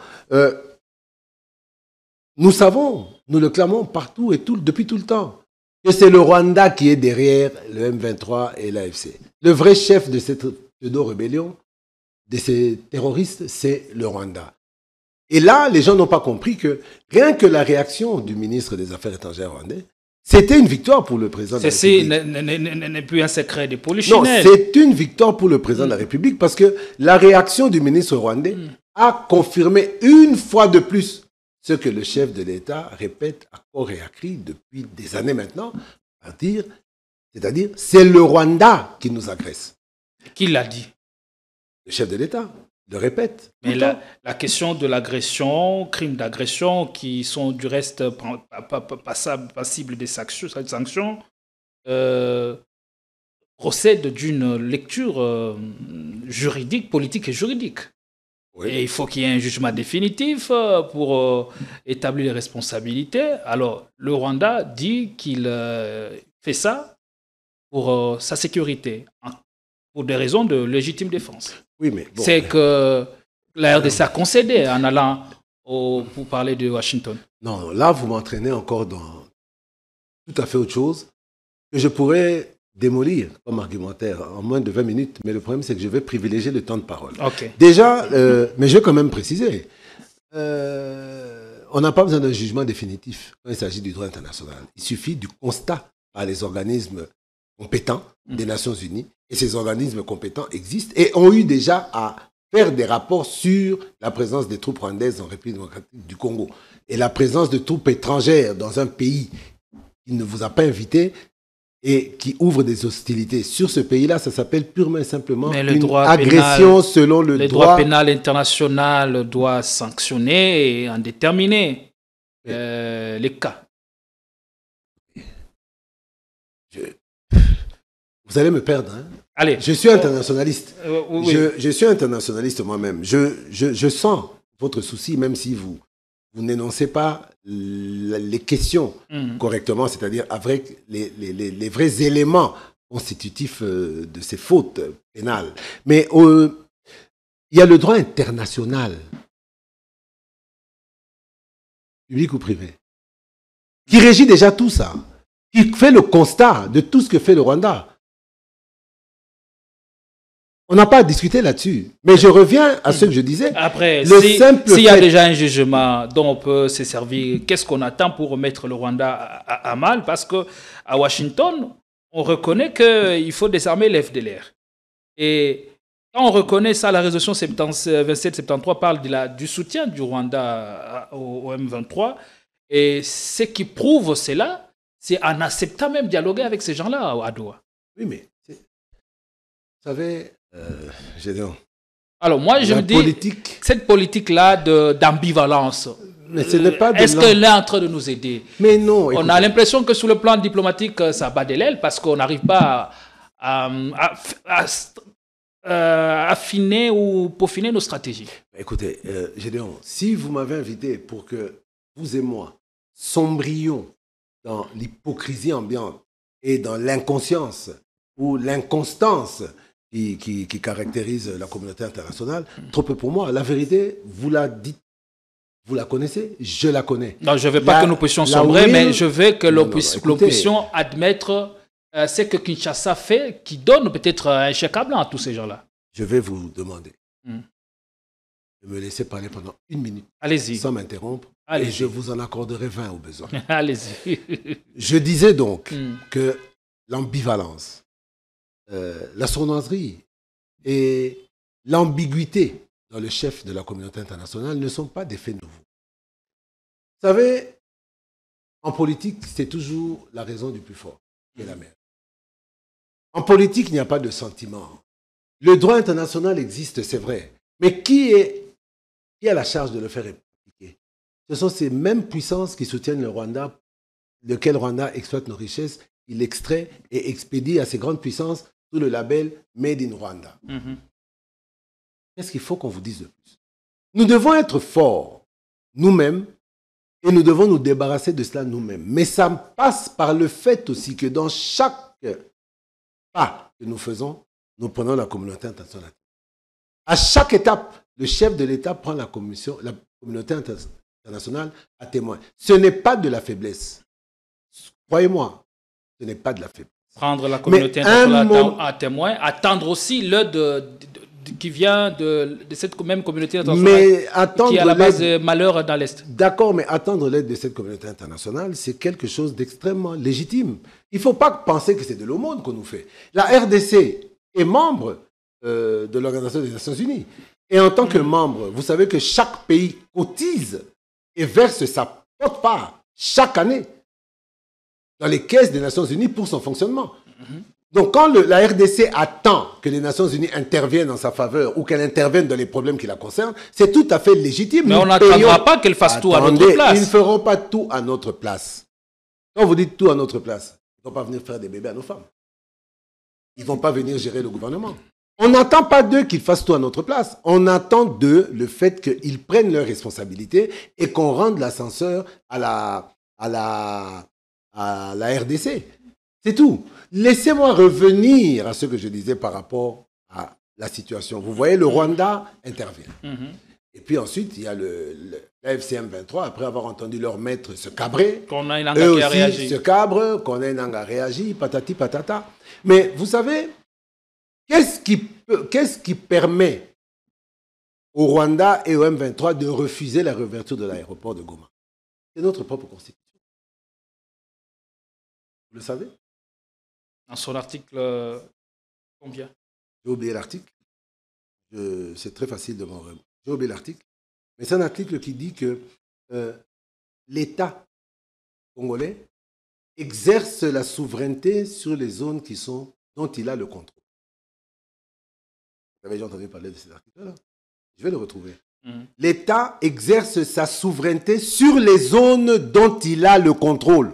Nous savons, nous le clamons partout et depuis tout le temps, que c'est le Rwanda qui est derrière le M23 et l'AFC. Le vrai chef de cette pseudo-rébellion, de ces terroristes, c'est le Rwanda. Et là, les gens n'ont pas compris que rien que la réaction du ministre des Affaires étrangères rwandais, c'était une victoire pour le président de la République. Ceci n'est plus un secret de polichinelle. Non, c'est une victoire pour le président de la République parce que la réaction du ministre rwandais a confirmé une fois de plus ce que le chef de l'État répète à corps et à cri depuis des années maintenant, c'est-à-dire c'est le Rwanda qui nous agresse. Qui l'a dit? Le chef de l'État le répète. Mais la question de l'agression, crimes d'agression qui sont du reste passibles des sanctions, procède d'une lecture juridique, politique et juridique. Oui. Et il faut qu'il y ait un jugement définitif pour établir les responsabilités. Alors, le Rwanda dit qu'il fait ça pour sa sécurité, pour des raisons de légitime défense. Oui, mais bon, C'est que la RDC a concédé en allant pour parler de Washington. non, là, vous m'entraînez encore dans tout à fait autre chose que je pourrais démolir comme argumentaire en moins de 20 minutes. Mais le problème, c'est que je vais privilégier le temps de parole. Ok. Déjà, mais je vais quand même préciser, on n'a pas besoin d'un jugement définitif quand il s'agit du droit international. Il suffit du constat par les organismes compétents des Nations Unies. Et ces organismes compétents existent et ont eu déjà à faire des rapports sur la présence des troupes rwandaises en République démocratique du Congo. Et la présence de troupes étrangères dans un pays qui ne vous a pas invité et qui ouvre des hostilités sur ce pays-là, ça s'appelle purement et simplement une agression selon le droit pénal international doit sanctionner et en déterminer les cas. Vous allez me perdre. Hein? Allez. Je suis internationaliste. Oui. Je suis internationaliste moi-même. Je sens votre souci, même si vous n'énoncez pas les questions correctement, c'est-à-dire avec les vrais éléments constitutifs de ces fautes pénales. Mais il y a le droit international, public ou privé, qui régit déjà tout ça, qui fait le constat de tout ce que fait le Rwanda. On n'a pas à discuter là-dessus. Mais je reviens à ce que je disais. Après, s'il y a déjà un jugement dont on peut se servir, qu'est-ce qu'on attend pour remettre le Rwanda à mal? Parce qu'à Washington, on reconnaît qu'il faut désarmer les FDLR. Et quand on reconnaît ça, la résolution 2773 parle du soutien du Rwanda au M23. Et ce qui prouve cela, c'est en acceptant même dialoguer avec ces gens-là à Doha. Oui, mais vous savez... Gédéon. Alors moi je me dis, cette politique-là d'ambivalence, mais ce n'est pas est-ce qu'elle est en train de nous aider? Mais non. On a l'impression que sur le plan diplomatique, ça bat de l'aile parce qu'on n'arrive pas à affiner ou peaufiner nos stratégies. Écoutez, Gédéon, si vous m'avez invité pour que vous et moi sombrions dans l'hypocrisie ambiante et dans l'inconscience ou l'inconstance qui caractérise la communauté internationale, trop peu pour moi. La vérité, vous la dites, vous la connaissez, je la connais. Non, je ne veux pas que nous puissions sombrer, mais je veux que nous puissions admettre ce que Kinshasa fait, qui donne peut-être un chèque à blanc à tous ces gens-là. Je vais vous demander de me laisser parler pendant 1 minute. Allez-y. Sans m'interrompre. Et je vous en accorderai 20 au besoin. Allez-y. Je disais donc que l'ambivalence, la sournoiserie et l'ambiguïté dans le chef de la communauté internationale ne sont pas des faits nouveaux. Vous savez, en politique, c'est toujours la raison du plus fort qui est la mère. En politique, il n'y a pas de sentiment. Le droit international existe, c'est vrai. Mais qui a la charge de le faire appliquer? Ce sont ces mêmes puissances qui soutiennent le Rwanda, lequel le Rwanda exploite nos richesses, il extrait et expédie à ces grandes puissances sous le label Made in Rwanda. Qu'est-ce qu'il faut qu'on vous dise de plus? Nous devons être forts, nous-mêmes, et nous devons nous débarrasser de cela nous-mêmes. Mais ça passe par le fait aussi que dans chaque pas que nous faisons, nous prenons la communauté internationale. À chaque étape, le chef de l'État prend la communauté internationale à témoin. Ce n'est pas de la faiblesse. Croyez-moi, ce n'est pas de la faiblesse. Prendre la communauté internationale à témoin, attendre aussi l'aide qui vient de cette même communauté internationale qui est à la base de malheur dans l'Est. D'accord, mais attendre l'aide de cette communauté internationale, c'est quelque chose d'extrêmement légitime. Il ne faut pas penser que c'est de l'aumône qu'on nous fait. La RDC est membre de l'Organisation des Nations Unies. Et en tant que membre, vous savez que chaque pays cotise et verse sa propre part chaque année dans les caisses des Nations Unies pour son fonctionnement. Donc quand la RDC attend que les Nations Unies interviennent en sa faveur ou qu'elle intervienne dans les problèmes qui la concernent, c'est tout à fait légitime. Mais on n'attendra pas qu'elle fasse tout à notre place. Ils ne feront pas tout à notre place. Quand vous dites tout à notre place, ils ne vont pas venir faire des bébés à nos femmes. Ils ne vont pas venir gérer le gouvernement. On n'attend pas d'eux qu'ils fassent tout à notre place. On attend d'eux le fait qu'ils prennent leurs responsabilités et qu'on rende l'ascenseur à la RDC. C'est tout. Laissez-moi revenir à ce que je disais par rapport à la situation. Vous voyez, le Rwanda intervient. Et puis ensuite, il y a la FCM 23, après avoir entendu leur maître se cabrer. Qu'on a une Nanga eux qui a aussi réagi. se cabrent, qu'on a une Nanga réagi, patati patata. Mais vous savez, qu'est-ce qui permet au Rwanda et au M23 de refuser la réouverture de l'aéroport de Goma? C'est notre propre constitution. Vous le savez? Dans son article, combien? J'ai oublié l'article. C'est très facile de m'en remettre. J'ai oublié l'article. Mais c'est un article qui dit que l'État congolais exerce la souveraineté sur les zones dont il a le contrôle. Vous avez déjà entendu parler de cet article-là? Je vais le retrouver. L'État exerce sa souveraineté sur les zones dont il a le contrôle.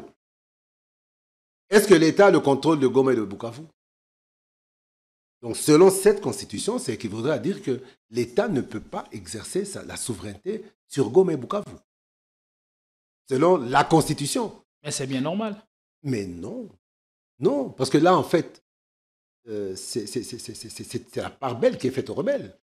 Est-ce que l'État a le contrôle de Goma et de Bukavu? Donc, selon cette constitution, c'est équivaudrait à dire que l'État ne peut pas exercer la souveraineté sur Goma et Bukavu. Selon la constitution. Mais c'est bien normal. Mais non. Non, parce que là, en fait, c'est la part belle qui est faite aux rebelles.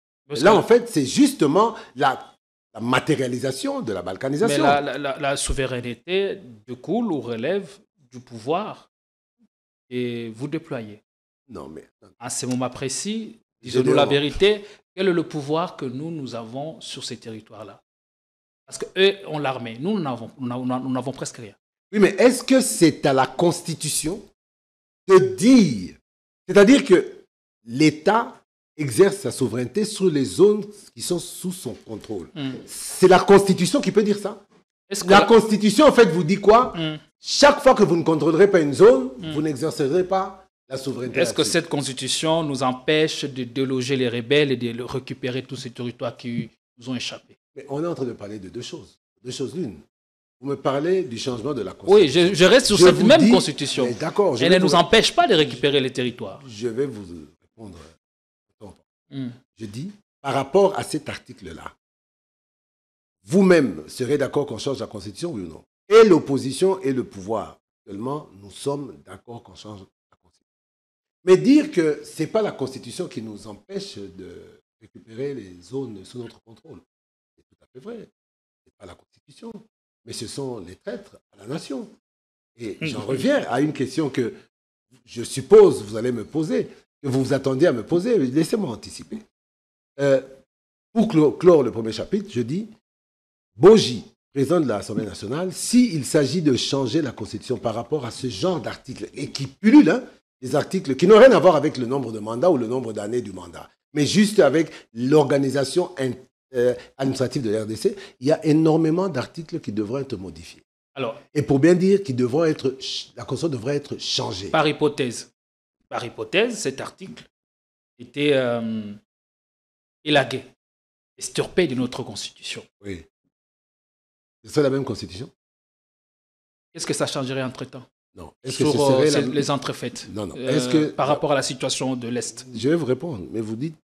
Là, en fait, c'est justement la matérialisation de la balkanisation. Mais la souveraineté découle ou relève du pouvoir et vous déployez. Non, mais... À ce moment précis, disons-nous la vérité, quel est le pouvoir que nous avons sur ces territoires-là? Parce qu'eux ont l'armée, nous n'avons presque rien. Oui, mais est-ce que c'est à la Constitution de dire, c'est-à-dire que l'État exerce sa souveraineté sur les zones qui sont sous son contrôle? C'est la Constitution qui peut dire ça? La Constitution, en fait, vous dit quoi? Chaque fois que vous ne contrôlerez pas une zone, vous n'exercerez pas la souveraineté. Est-ce que cette constitution nous empêche de déloger les rebelles et de récupérer tous ces territoires qui nous ont échappé? Mais on est en train de parler de deux choses. Deux choses l'une. Vous me parlez du changement de la constitution. Oui, je reste sur cette même constitution. D'accord. Elle ne nous empêche pas de récupérer les territoires. Je vais vous répondre. Je dis, par rapport à cet article-là, vous-même serez d'accord qu'on change la constitution, oui ou non? Et l'opposition et le pouvoir, actuellement, nous sommes d'accord qu'on change la constitution. Mais dire que ce n'est pas la constitution qui nous empêche de récupérer les zones sous notre contrôle, c'est tout à fait vrai. Ce n'est pas la constitution, mais ce sont les traîtres à la nation. Et j'en reviens à une question que je suppose vous allez me poser, que vous vous attendiez à me poser. Laissez-moi anticiper. Pour clore le premier chapitre, je dis, Boji, président de l'Assemblée nationale, s'il s'agit de changer la Constitution par rapport à ce genre d'articles, et qui pullulent, hein, des articles qui n'ont rien à voir avec le nombre de mandats ou le nombre d'années du mandat, mais juste avec l'organisation administrative de l'RDC, il y a énormément d'articles qui devraient être modifiés. Alors, et pour bien dire la Constitution devrait être changée. Par hypothèse, cet article était élagué, estirpé de notre Constitution. Oui. C'est la même Constitution? Qu'est-ce que ça changerait entre-temps? Non. Sur les entrefaites? Non. Par rapport à la situation de l'Est? Je vais vous répondre. Mais vous dites,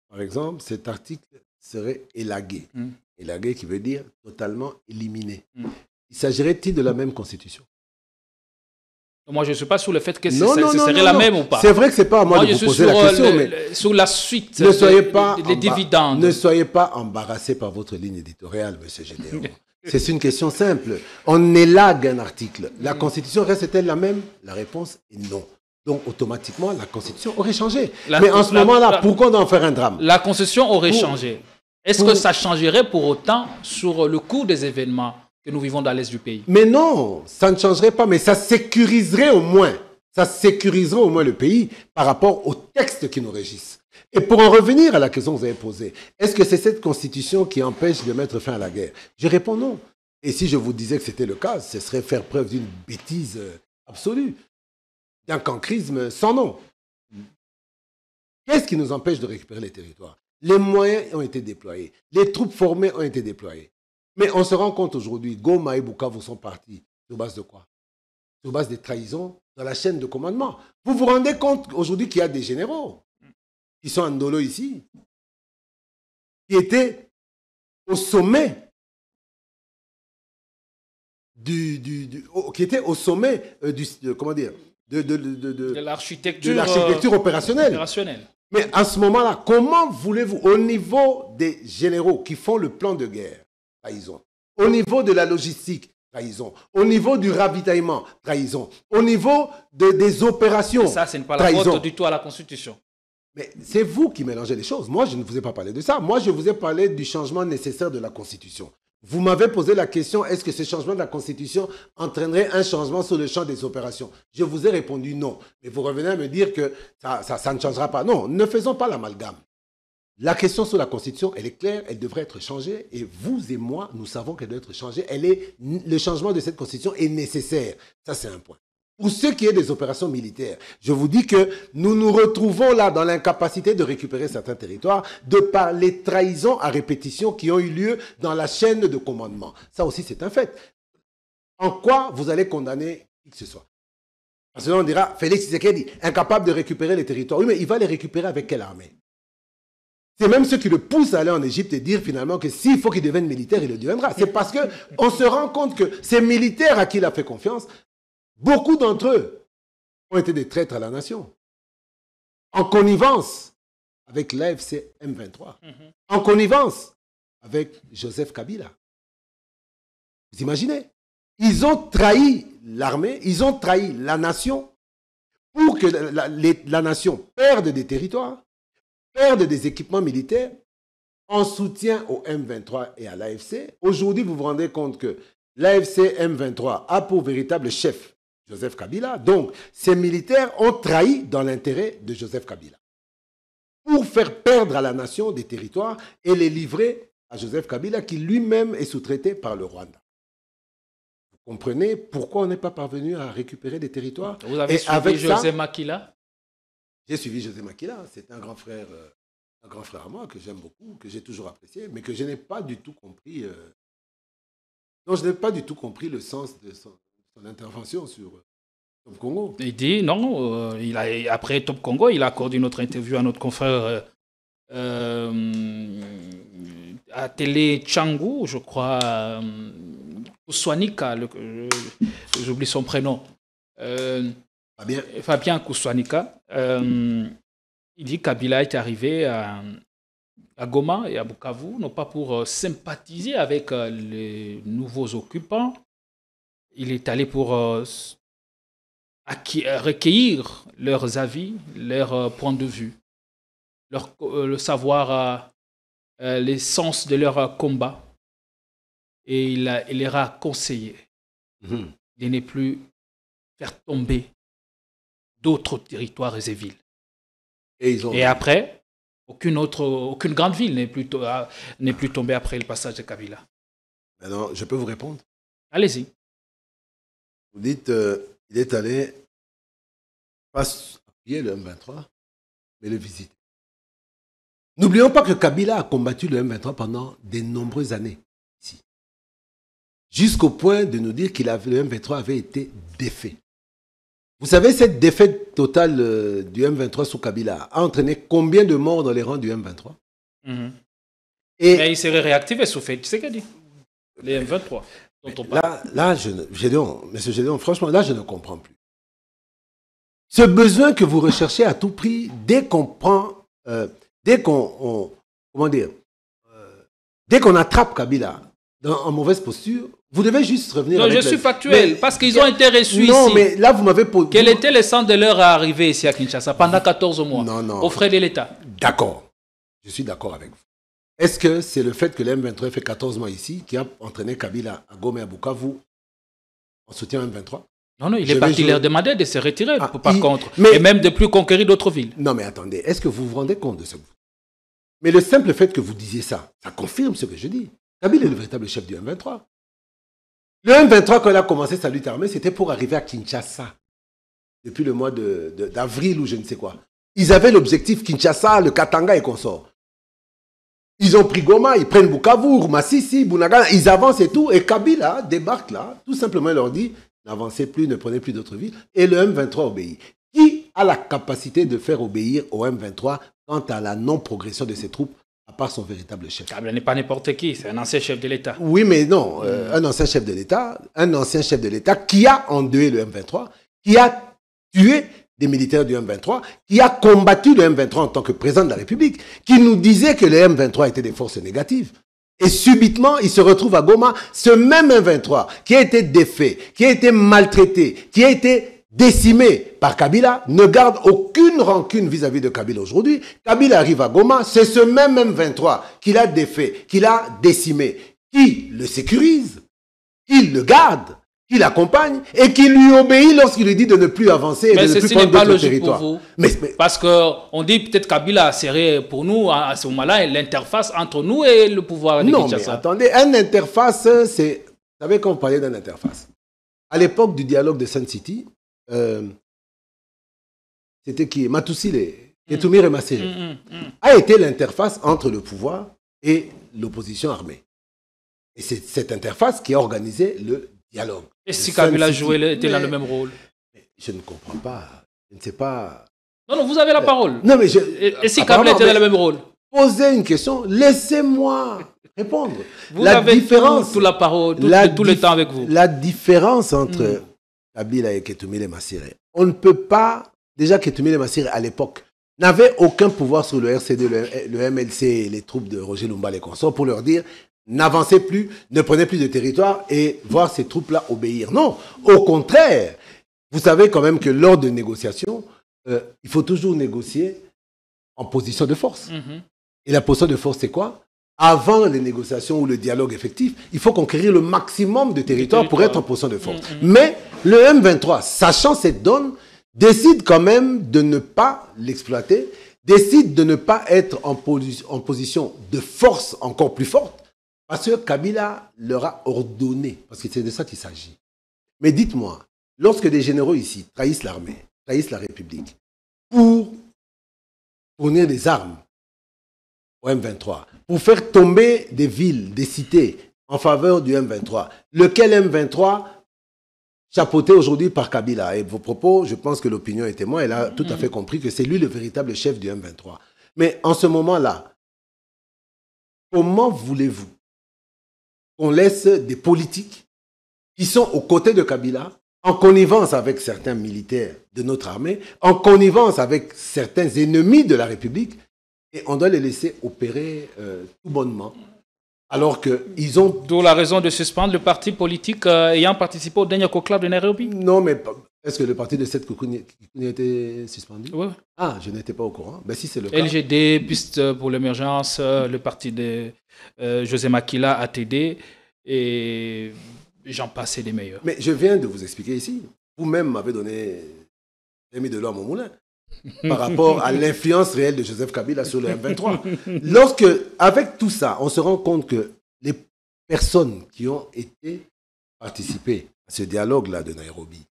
par exemple, cet article serait élagué. Élagué qui veut dire totalement éliminé. Il s'agirait-il de la même Constitution? Moi, je ne suis pas sur le fait que ce serait la même ou pas. C'est vrai que ce n'est pas à moi de vous poser la question. Mais sur la suite des dividendes. Ne soyez pas embarrassé par votre ligne éditoriale, M. Gédéon. C'est une question simple. On élague un article. La Constitution reste-t-elle la même? La réponse est non. Donc, automatiquement, la Constitution aurait changé. Mais en ce moment-là, pourquoi on doit en faire un drame? La Constitution aurait changé. Est-ce que ça changerait pour autant sur le cours des événements que nous vivons dans l'Est du pays? Mais non, ça ne changerait pas, mais ça sécuriserait au moins. Ça sécuriserait au moins le pays par rapport aux textes qui nous régissent. Et pour en revenir à la question que vous avez posée, est-ce que c'est cette constitution qui empêche de mettre fin à la guerre? Je réponds non. Et si je vous disais que c'était le cas, ce serait faire preuve d'une bêtise absolue, d'un cancrisme sans nom. Qu'est-ce qui nous empêche de récupérer les territoires? Les moyens ont été déployés, les troupes formées ont été déployées. Mais on se rend compte aujourd'hui, Goma et Bukavu sont partis. Sur base de quoi? Sur base des trahisons dans la chaîne de commandement. Vous vous rendez compte aujourd'hui qu'il y a des généraux qui sont en Ndolo ici, qui étaient au sommet qui était au sommet comment dire, de l'architecture opérationnelle. Mais à ce moment-là, comment voulez-vous, au niveau des généraux qui font le plan de guerre, trahison, au niveau de la logistique, trahison, au niveau du ravitaillement, trahison, au niveau des opérations, ça, ce n'est pas la faute du tout à la Constitution. Mais c'est vous qui mélangez les choses. Moi, je ne vous ai pas parlé de ça. Moi, je vous ai parlé du changement nécessaire de la Constitution. Vous m'avez posé la question, est-ce que ce changement de la Constitution entraînerait un changement sur le champ des opérations? Je vous ai répondu non. Mais vous revenez à me dire que ça ne changera pas. Non, ne faisons pas l'amalgame. La question sur la Constitution, elle est claire, elle devrait être changée. Et vous et moi, nous savons qu'elle doit être changée. Le changement de cette Constitution est nécessaire. Ça, c'est un point. Pour ce qui est des opérations militaires, je vous dis que nous nous retrouvons là dans l'incapacité de récupérer certains territoires de par les trahisons à répétition qui ont eu lieu dans la chaîne de commandement. Ça aussi, c'est un fait. En quoi vous allez condamner qui que ce soit? Parce que là, on dira, Félix Tshisekedi, incapable de récupérer les territoires. Oui, mais il va les récupérer avec quelle armée? C'est même ce qui le pousse à aller en Égypte et dire finalement que s'il faut qu'il devienne militaire, il le deviendra. C'est parce qu'on se rend compte que ces militaires à qui il a fait confiance, beaucoup d'entre eux ont été des traîtres à la nation. En connivence avec l'AFC M23. En connivence avec Joseph Kabila. Vous imaginez? Ils ont trahi l'armée, ils ont trahi la nation pour que la nation perde des territoires, perde des équipements militaires en soutien au M23 et à l'AFC. Aujourd'hui, vous vous rendez compte que l'AFC M23 a pour véritable chef Joseph Kabila. Donc, ces militaires ont trahi dans l'intérêt de Joseph Kabila pour faire perdre à la nation des territoires et les livrer à Joseph Kabila qui lui-même est sous-traité par le Rwanda. Vous comprenez pourquoi on n'est pas parvenu à récupérer des territoires? Vous avez suivi José Makila? J'ai suivi José Makila. C'est un grand frère à moi que j'aime beaucoup, que j'ai toujours apprécié, mais que je n'ai pas du tout compris. Donc, je n'ai pas du tout compris le sens de son intervention sur Top Congo. Il dit non, après Top Congo, il a accordé une autre interview à notre confrère à Télé Tchangou, je crois, Kouswanika, j'oublie son prénom. Fabien Kouswanika. Il dit que Kabila est arrivé à Goma et à Bukavu, non pas pour sympathiser avec les nouveaux occupants. Il est allé pour recueillir leurs avis, leurs points de vue, le savoir, l'essence de leur combat. Et il leur a conseillé de ne plus faire tomber d'autres territoires et villes. Et après, aucune grande ville n'est plus tombée après le passage de Kabila. Maintenant, je peux vous répondre? Allez-y. Vous dites, il est allé pas appuyer le M23, mais le visiter. N'oublions pas que Kabila a combattu le M23 pendant de nombreuses années ici. Jusqu'au point de nous dire que le M23 avait été défait. Vous savez, cette défaite totale du M23 sous Kabila a entraîné combien de morts dans les rangs du M23? Mais il serait réactivé sous fait, tu sais qu'elle dit les M23. Là, Monsieur Gédéon, franchement, là, je ne comprends plus. Ce besoin que vous recherchez à tout prix, dès qu'on attrape Kabila en mauvaise posture, vous devez juste revenir. Non, je suis factuel, parce qu'ils ont été reçus ici. Non, mais là, vous m'avez posé. Quel était le sens de leur arrivée ici à Kinshasa pendant 14 mois, aux frais de l'État? D'accord. Je suis d'accord avec vous. Est-ce que c'est le fait que l'M23 fait 14 mois ici qui a entraîné Kabila à Goma et à Bukavu en soutien à M23? Non, il est parti leur demander de se retirer, par contre, et même de plus conquérir d'autres villes. Non, mais attendez, est-ce que vous vous rendez compte de ce que vous... Mais le simple fait que vous disiez ça, ça confirme ce que je dis. Kabila est le véritable chef du M23. Le M23, quand il a commencé sa lutte armée, c'était pour arriver à Kinshasa. Depuis le mois d'avril ou je ne sais quoi. Ils avaient l'objectif Kinshasa, le Katanga et consorts. Ils ont pris Goma, ils prennent Bukavu, Massissi, Bunagana, ils avancent et tout. Et Kabila débarque là, tout simplement, il leur dit, n'avancez plus, ne prenez plus d'autres villes. Et le M23 obéit. Qui a la capacité de faire obéir au M23 quant à la non-progression de ses troupes, à part son véritable chef. Kabila n'est pas n'importe qui, c'est un ancien chef de l'État. Oui, mais non, un ancien chef de l'État qui a endeuillé le M23, qui a tué des militaires du M23, qui a combattu le M23 en tant que président de la République, qui nous disait que le M23 était des forces négatives. Et subitement, il se retrouve à Goma, ce même M23 qui a été défait, qui a été maltraité, qui a été décimé par Kabila, ne garde aucune rancune vis-à-vis de Kabila aujourd'hui. Kabila arrive à Goma, c'est ce même M23 qu'il a défait, qu'il a décimé, qui le sécurise, qui le garde, qui l'accompagne et qui lui obéit lorsqu'il lui dit de ne plus avancer et de ne plus prendre d'autres territoires. Pour vous. Mais parce qu'on dit peut-être Kabila serait pour nous à ce moment-là l'interface entre nous et le pouvoir de Kinshasa. Non, mais attendez, une interface, c'est... Vous savez quand on parlait d'une interface, à l'époque du dialogue de Sun City, c'était qui? Matousile, Ketumire et Masséré, a été l'interface entre le pouvoir et l'opposition armée. Et c'est cette interface qui a organisé le dialogue. Et si Kabila était dans le même rôle? Je ne comprends pas. Je ne sais pas. Non, vous avez la parole. Non, mais et si Kabila était dans le même rôle? Posez une question, laissez-moi répondre. Vous avez toute la parole, tout le temps avec vous. La différence entre Kabila et Ketumile Masséré, on ne peut pas... Déjà, Ketumile Masséré, à l'époque, n'avait aucun pouvoir sur le RCD, le MLC et les troupes de Roger Lumba, les consorts, pour leur dire n'avancez plus, ne prenez plus de territoire et voir ces troupes-là obéir. Non, au contraire, vous savez quand même que lors de négociations, il faut toujours négocier en position de force. Et la position de force, c'est quoi? Avant les négociations ou le dialogue effectif, il faut conquérir le maximum de territoire pour être en position de force. Mais le M23, sachant cette donne, décide quand même de ne pas l'exploiter, décide de ne pas être en position de force encore plus forte, parce que Kabila leur a ordonné, parce que c'est de ça qu'il s'agit. Mais dites-moi, lorsque des généraux ici trahissent l'armée, trahissent la République, pour fournir des armes au M23, pour faire tomber des villes, des cités en faveur du M23, lequel M23 chapeauté aujourd'hui par Kabila. Et vos propos, je pense que l'opinion est témoin, elle a tout à fait compris que c'est lui le véritable chef du M23. Mais en ce moment-là, comment voulez-vous qu'on laisse des politiques qui sont aux côtés de Kabila, en connivence avec certains militaires de notre armée, en connivence avec certains ennemis de la République, et on doit les laisser opérer tout bonnement, alors qu'ils ont... D'où la raison de suspendre le parti politique ayant participé au dernier conclave de Nairobi? Non, mais est-ce que le parti de Seth Koukouni a été suspendu? Oui. Ah, je n'étais pas au courant. Ben, si c'est le cas... LGD, Piste pour l'émergence, le parti de José Makila, ATD, et j'en passe des meilleurs. Mais je viens de vous expliquer ici. Vous-même m'avez mis de l'eau à mon moulin par rapport à l'influence réelle de Joseph Kabila sur le M23. Lorsque, avec tout ça, on se rend compte que les personnes qui ont participé à ce dialogue-là de Nairobi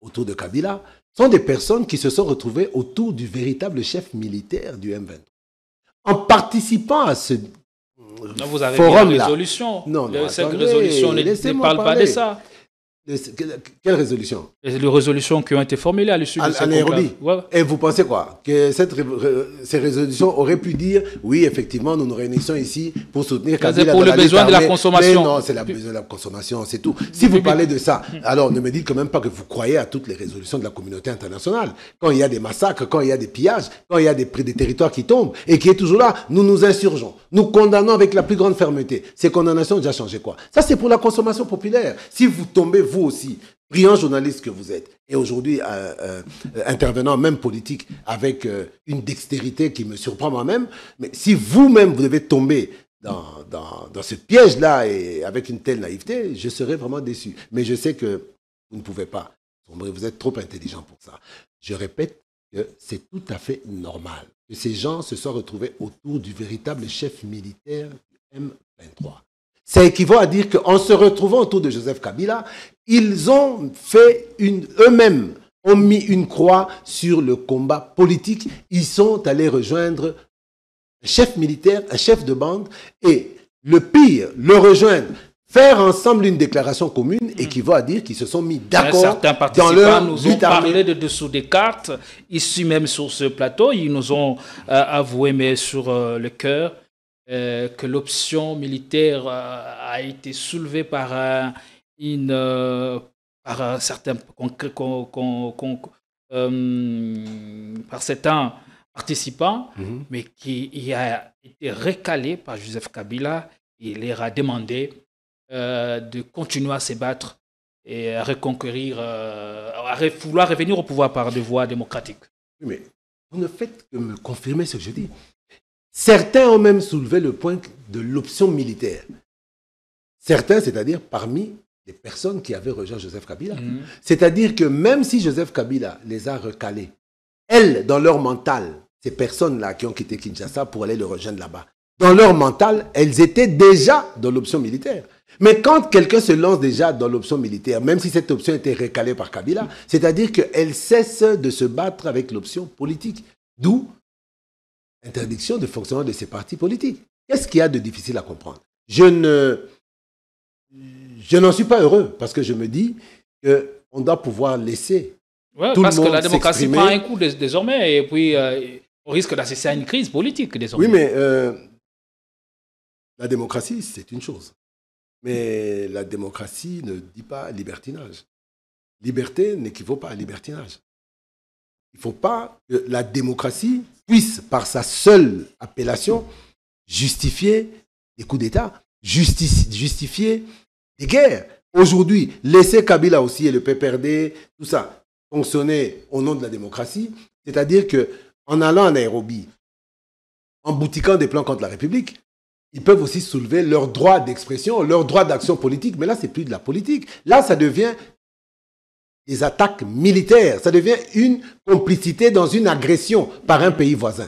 autour de Kabila sont des personnes qui se sont retrouvées autour du véritable chef militaire du M23. En participant à ce vous avez forum-là... une résolution. Cette attendez, résolution ne parle pas de ça. Quelle résolution? Les résolutions qui ont été formulées à l'issue de ce Nairobi. Et vous pensez quoi? Que ces résolutions auraient pu dire oui, effectivement, nous nous réunissons ici pour soutenir Kabila pour le besoin de la consommation. Mais non, c'est le besoin de la consommation, c'est tout. Si vous parlez de ça, alors ne me dites quand même pas que vous croyez à toutes les résolutions de la communauté internationale. Quand il y a des massacres, quand il y a des pillages, quand il y a des territoires qui tombent et qui est toujours là, nous nous insurgeons. Nous condamnons avec la plus grande fermeté. Ces condamnations ont déjà changé quoi? Ça, c'est pour la consommation populaire. Si vous tombez, vous aussi, brillant journaliste que vous êtes, et aujourd'hui intervenant même politique avec une dextérité qui me surprend moi-même, mais si vous-même vous devez tomber dans ce piège-là et avec une telle naïveté, je serais vraiment déçu. Mais je sais que vous ne pouvez pas. Vous êtes trop intelligent pour ça. Je répète que c'est tout à fait normal que ces gens se soient retrouvés autour du véritable chef militaire du M23. Ça équivaut à dire qu'en se retrouvant autour de Joseph Kabila, ils ont fait eux-mêmes ont mis une croix sur le combat politique. Ils sont allés rejoindre un chef militaire, un chef de bande, et le pire, le rejoindre, Faire ensemble une déclaration commune équivaut à dire qu'ils se sont mis d'accord certains dans participants leur nous ont but armé. parlé de dessous des cartes, ici même sur ce plateau. Ils nous ont avoué, mais sur le cœur, que l'option militaire a été soulevée par certains participants, mais qui a été recalé par Joseph Kabila. Il leur a demandé de continuer à se battre et à reconquérir, vouloir revenir au pouvoir par des voies démocratiques. Oui, mais vous ne faites que me confirmer ce que je dis. Certains ont même soulevé le point de l'option militaire. Certains, c'est-à-dire parmi les personnes qui avaient rejoint Joseph Kabila. C'est-à-dire que même si Joseph Kabila les a recalés, elles, dans leur mental, ces personnes-là qui ont quitté Kinshasa pour aller le rejoindre là-bas, dans leur mental, elles étaient déjà dans l'option militaire. Mais quand quelqu'un se lance déjà dans l'option militaire, même si cette option était recalée par Kabila, c'est-à-dire qu'elle cesse de se battre avec l'option politique. D'où l'interdiction de fonctionnement de ces partis politiques. Qu'est-ce qu'il y a de difficile à comprendre? Je n'en suis pas heureux parce que je me dis qu'on doit pouvoir laisser tout le monde s'exprimer. Parce que la démocratie prend un coup désormais et puis on risque d'assister à une crise politique désormais. Oui, mais la démocratie, c'est une chose. Mais la démocratie ne dit pas libertinage. Liberté n'équivaut pas à libertinage. Il ne faut pas que la démocratie puisse, par sa seule appellation, justifier des coups d'État, justifier des guerres. Aujourd'hui, laisser Kabila aussi et le PPRD, tout ça, fonctionner au nom de la démocratie, c'est-à-dire qu'en allant en Nairobi, en boutiquant des plans contre la République, ils peuvent aussi soulever leur droit d'expression, leur droit d'action politique, mais là, c'est plus de la politique. Là, ça devient des attaques militaires, ça devient une complicité dans une agression par un pays voisin.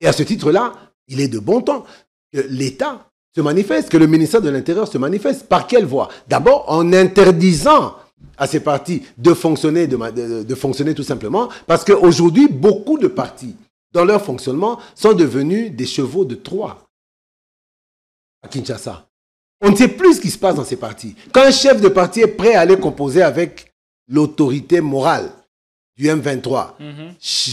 Et à ce titre-là, il est de bon temps que l'État se manifeste, que le ministère de l'Intérieur se manifeste. Par quelle voie? D'abord, en interdisant à ces partis de fonctionner, de fonctionner tout simplement, parce qu'aujourd'hui, beaucoup de partis, dans leur fonctionnement, sont devenus des chevaux de Troie à Kinshasa. On ne sait plus ce qui se passe dans ces partis. Quand un chef de parti est prêt à aller composer avec l'autorité morale du M23,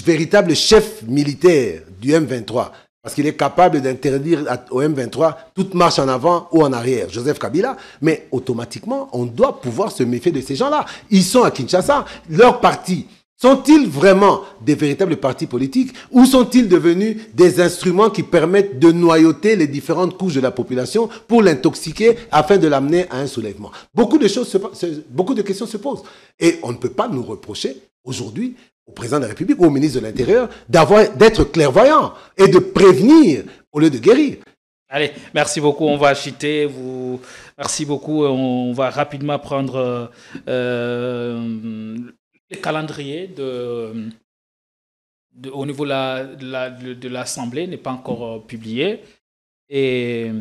véritable chef militaire du M23, parce qu'il est capable d'interdire au M23 toute marche en avant ou en arrière, Joseph Kabila, mais automatiquement, on doit pouvoir se méfier de ces gens-là. Ils sont à Kinshasa, leurs partis. Sont-ils vraiment des véritables partis politiques ou sont-ils devenus des instruments qui permettent de noyauter les différentes couches de la population pour l'intoxiquer afin de l'amener à un soulèvement? Beaucoup de questions se posent. Et on ne peut pas nous reprocher aujourd'hui au président de la République ou au ministre de l'Intérieur d'être clairvoyant et de prévenir au lieu de guérir. Allez, merci beaucoup. On va chuter. Merci beaucoup. On va rapidement prendre le calendrier au niveau de l'Assemblée n'est pas encore publié. Et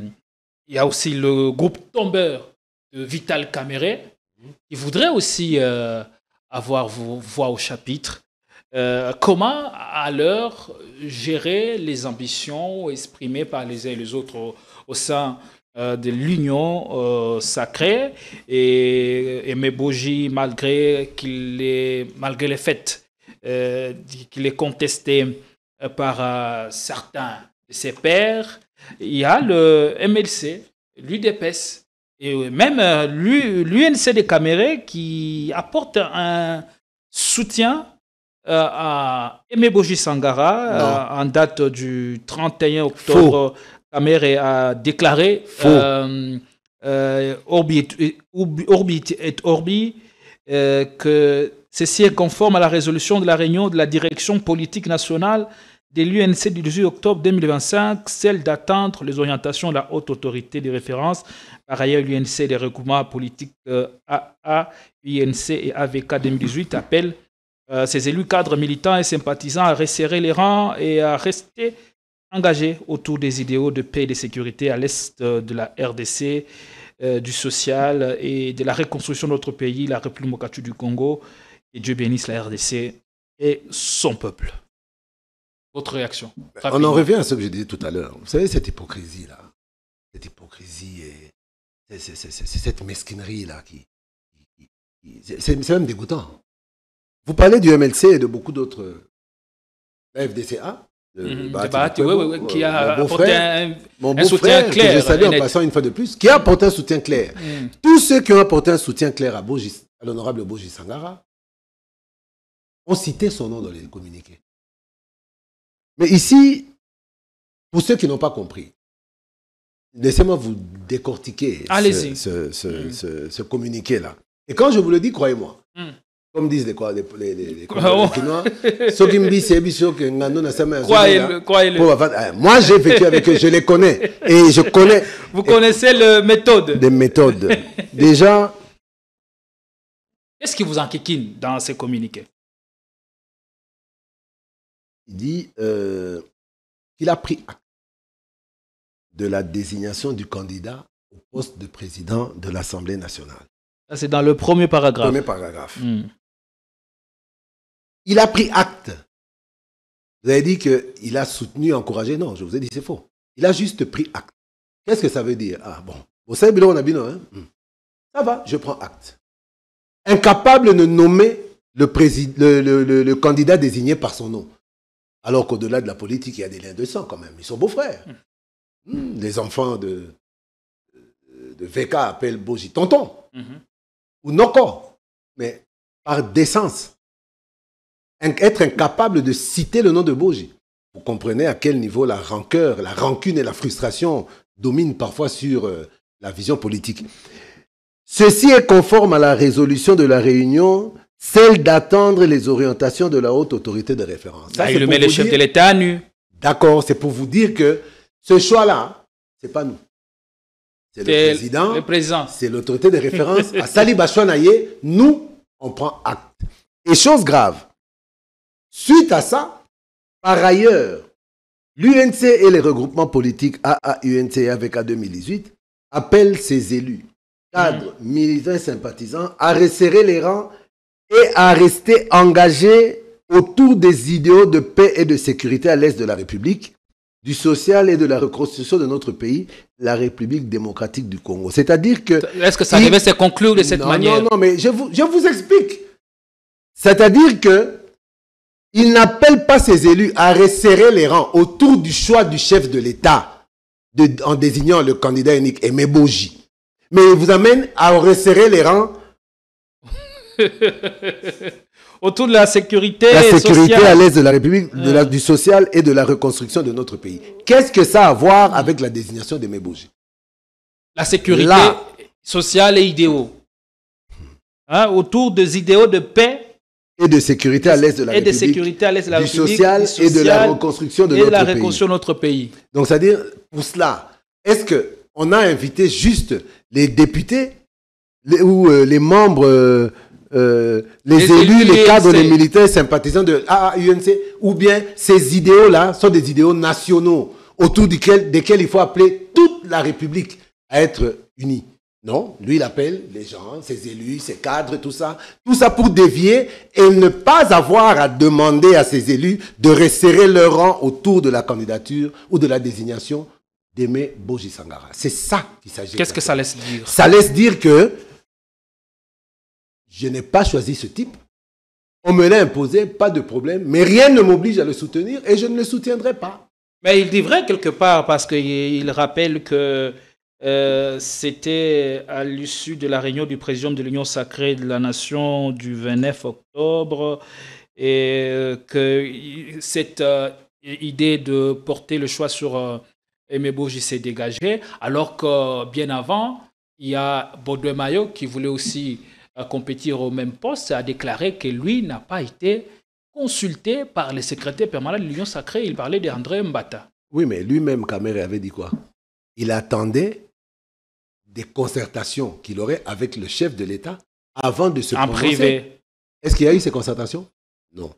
il y a aussi le groupe tombeur de Vital Kamerhe qui voudrait aussi avoir voix au chapitre. Comment, à gérer les ambitions exprimées par les uns et les autres au sein de l'union sacrée et Meboji, malgré les faits qu'il est contesté par certains de ses pairs, il y a le MLC, l'UDPS et même l'UNC de Kamerhe qui apporte un soutien à Meboji Sangara en date du 31 octobre. Kamerhe a déclaré Orbi et Orbi que ceci est conforme à la résolution de la réunion de la direction politique nationale de l'UNC du 18 octobre 2025, celle d'atteindre les orientations de la haute autorité de référence. Par ailleurs, l'UNC des regroupements politiques AA, UNC et AVK 2018 appelle ses élus cadres militants et sympathisants à resserrer les rangs et à rester engagés autour des idéaux de paix et de sécurité à l'est de la RDC, du social et de la reconstruction de notre pays, la République démocratique du Congo. Et Dieu bénisse la RDC et son peuple. Votre réaction? On en revient à ce que je disais tout à l'heure. Vous savez, cette hypocrisie-là, cette hypocrisie C'est cette mesquinerie-là c'est même dégoûtant. Vous parlez du MLC et de beaucoup d'autres, la FDCA, qui a apporté mon un soutien beau-frère, clair. que je salue en passant une fois de plus, qui a apporté un soutien clair. Tous ceux qui ont apporté un soutien clair à l'honorable Boji Sangara ont cité son nom dans les communiqués. Mais ici, pour ceux qui n'ont pas compris, laissez-moi vous décortiquer ce communiqué-là. Et quand je vous le dis, croyez-moi, comme disent les Chinois, moi j'ai vécu avec eux, je les connais. Et je connais. Vous connaissez les méthodes. Des méthodes. Déjà. Qu'est-ce qui vous enquiquine dans ces communiqués? Il dit qu'il a pris acte de la désignation du candidat au poste de président de l'Assemblée nationale. Ça, c'est dans le premier paragraphe. Premier paragraphe. Il a pris acte. Vous avez dit qu'il a soutenu, encouragé. Non, je vous ai dit c'est faux. Il a juste pris acte. Qu'est-ce que ça veut dire? Ah bon. Vous savez, Bilo, on a bien, hein? Ça va, je prends acte. Incapable de nommer le candidat désigné par son nom. Alors qu'au-delà de la politique, il y a des liens de sang quand même. Ils sont beaux-frères. Les enfants de VK appellent Boji tonton. Ou Noko. Mais par décence. Être incapable de citer le nom de Boji. Vous comprenez à quel niveau la rancœur, la rancune et la frustration dominent parfois sur la vision politique. Ceci est conforme à la résolution de la réunion, celle d'attendre les orientations de la haute autorité de référence. Ça, il met le chef de l'État à nu. D'accord, c'est pour vous dire que ce choix-là, c'est pas nous. C'est le président. C'est l'autorité de référence. À Sali Bachouanaye, nous, on prend acte. Et chose grave, suite à ça, par ailleurs, l'UNC et les regroupements politiques AA-UNC et AVK 2018 appellent ses élus, cadres, militants et sympathisants à resserrer les rangs et à rester engagés autour des idéaux de paix et de sécurité à l'est de la République, du social et de la reconstruction de notre pays, la République démocratique du Congo. C'est-à-dire que... Est-ce que ça devait se conclure de cette manière? Non, mais je vous explique. C'est-à-dire que il n'appelle pas ses élus à resserrer les rangs autour du choix du chef de l'État en désignant le candidat unique Aimé Boji. Mais il vous amène à resserrer les rangs autour de la sécurité sociale. À l'est de la République, du social et de la reconstruction de notre pays. Qu'est-ce que ça a à voir avec la désignation d'Aimé Boji? La sécurité sociale et idéaux. Autour des idéaux de paix et de sécurité à l'est de la République. Et de sécurité à l'est de la République. Du social et de la reconstruction de notre pays. Donc, c'est-à-dire, pour cela, est-ce qu'on a invité juste les députés ou les membres, les élus, les cadres, les militaires sympathisants de AAUNC, ou bien ces idéaux-là sont des idéaux nationaux autour desquels il faut appeler toute la République à être unie? Non, lui, il appelle les gens, ses élus, ses cadres, tout ça pour dévier et ne pas avoir à demander à ses élus de resserrer leur rang autour de la candidature ou de la désignation d'Aimé Boji Sangara. C'est ça qu'il s'agit. Qu'est-ce que ça laisse dire? Ça laisse dire que je n'ai pas choisi ce type, on me l'a imposé, pas de problème, mais rien ne m'oblige à le soutenir et je ne le soutiendrai pas. Mais il dit vrai quelque part parce qu'il rappelle que c'était à l'issue de la réunion du présidium de l'Union sacrée de la Nation du 29 octobre et que cette idée de porter le choix sur Aimé Boji s'est dégagée, alors que bien avant, il y a Baudouin Mayo qui voulait aussi compétir au même poste, a déclaré que lui n'a pas été consulté par les secrétaires permanents de l'Union sacrée. Il parlait d'André Mbata. Oui, mais lui-même, Kamere avait dit quoi? Il attendait des concertations qu'il aurait avec le chef de l'État avant de se prononcer. En privé. Est-ce qu'il y a eu ces concertations? Non.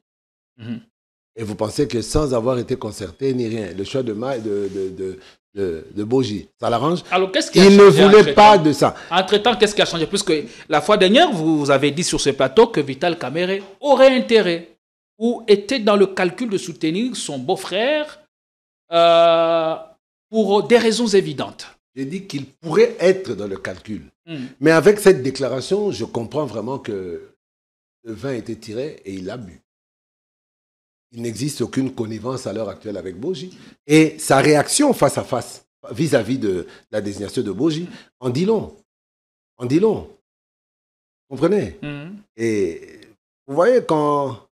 Et vous pensez que sans avoir été concerté ni rien, le choix de Boji, ça l'arrange? Alors, qu'est-ce qui a changé? Il ne voulait pas temps? De ça. Entre-temps, qu'est-ce qui a changé? Puisque la fois dernière, vous avez dit sur ce plateau que Vital Kamerhe aurait intérêt ou était dans le calcul de soutenir son beau-frère pour des raisons évidentes. J'ai dit qu'il pourrait être dans le calcul. Mais avec cette déclaration, je comprends vraiment que le vin était tiré et il l'a bu. Il n'existe aucune connivence à l'heure actuelle avec Boji. Et sa réaction face à face, vis-à-vis de la désignation de Boji, en dit long. En dit long. Vous comprenez? Et vous voyez, quand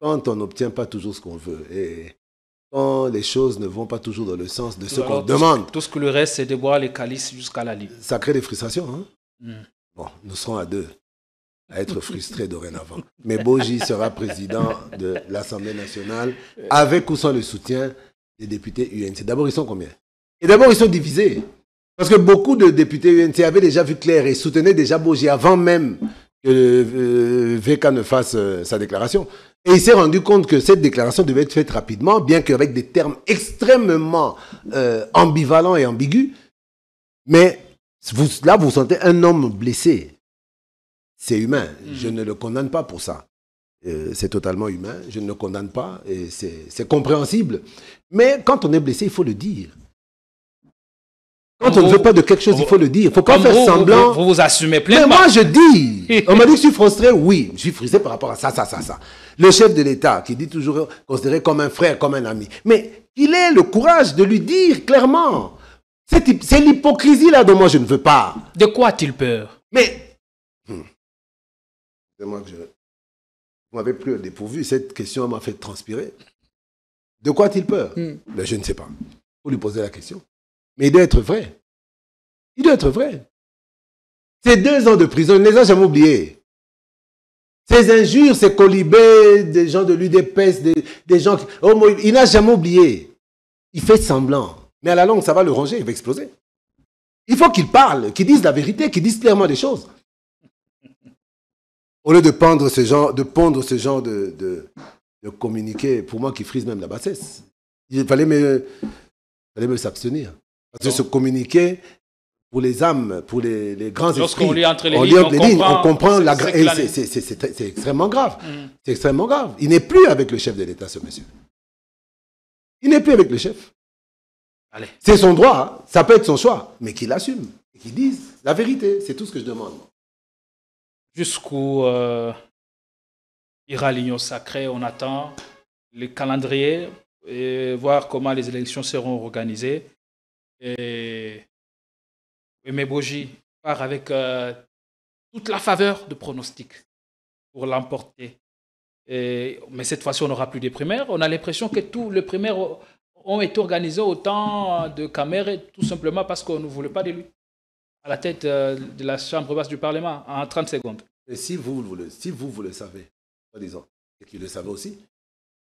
on n'obtient pas toujours ce qu'on veut, et quand les choses ne vont pas toujours dans le sens de ce qu'on demande. Tout ce que le reste, c'est de boire les calices jusqu'à la lit. Ça crée des frustrations. Hein? Bon, nous serons à deux à être frustrés dorénavant. Mais Boji sera président de l'Assemblée nationale avec ou sans le soutien des députés UNC. D'abord, ils sont combien? Et d'abord, ils sont divisés. Parce que beaucoup de députés UNC avaient déjà vu clair et soutenaient déjà Boji avant même que VK ne fasse sa déclaration. Et il s'est rendu compte que cette déclaration devait être faite rapidement, bien qu'avec des termes extrêmement ambivalents et ambigus. Mais là, vous sentez un homme blessé. C'est humain. Je ne le condamne pas pour ça. C'est totalement humain. Je ne le condamne pas et c'est compréhensible. Mais quand on est blessé, il faut le dire. Quand on ne veut pas de quelque chose, il faut le dire. Il ne faut pas faire semblant. Vous assumez pleinement. Mais moi, je dis. On m'a dit que je suis frustré. Oui, je suis frustré par rapport à ça. Le chef de l'État, qui dit toujours considéré comme un frère, comme un ami. Mais il ait le courage de lui dire clairement. C'est l'hypocrisie là dont moi je ne veux pas. De quoi a-t-il peur? Mais. Vous m'avez pris au dépourvu. Cette question m'a fait transpirer. De quoi a-t-il peur? Ben, je ne sais pas. Il faut lui poser la question. Mais il doit être vrai. Il doit être vrai. Ces 2 ans de prison, il ne les a jamais oubliés. Ces injures, ces colibés, des gens de l'UDPS, des gens qui... il n'a jamais oublié. Il fait semblant. Mais à la longue, ça va le ronger, il va exploser. Il faut qu'il parle, qu'il dise la vérité, qu'il dise clairement les choses. Au lieu de pondre ce genre de communiqué, pour moi qui frise même la bassesse, il fallait me s'abstenir. Parce que ce communiqué, pour les âmes, pour les grands esprits, lorsqu'on lit entre les lignes, on comprend c'est extrêmement grave. C'est extrêmement grave. Il n'est plus avec le chef de l'État, ce monsieur. Il n'est plus avec le chef. C'est son droit, hein. Ça peut être son choix, mais qu'il assume, et qu'il dise la vérité. C'est tout ce que je demande. Jusqu'où ira l'Union sacrée, on attend le calendrier et voir comment les élections seront organisées. Mais Boji part avec toute la faveur de pronostic pour l'emporter. Mais cette fois-ci, on n'aura plus des primaires. On a l'impression que tous les primaires ont été organisés au temps de Kamere, tout simplement parce qu'on ne voulait pas d'élu à la tête de la Chambre basse du Parlement en 30 secondes. Et si vous le savez, disons, et qu'il le savait aussi,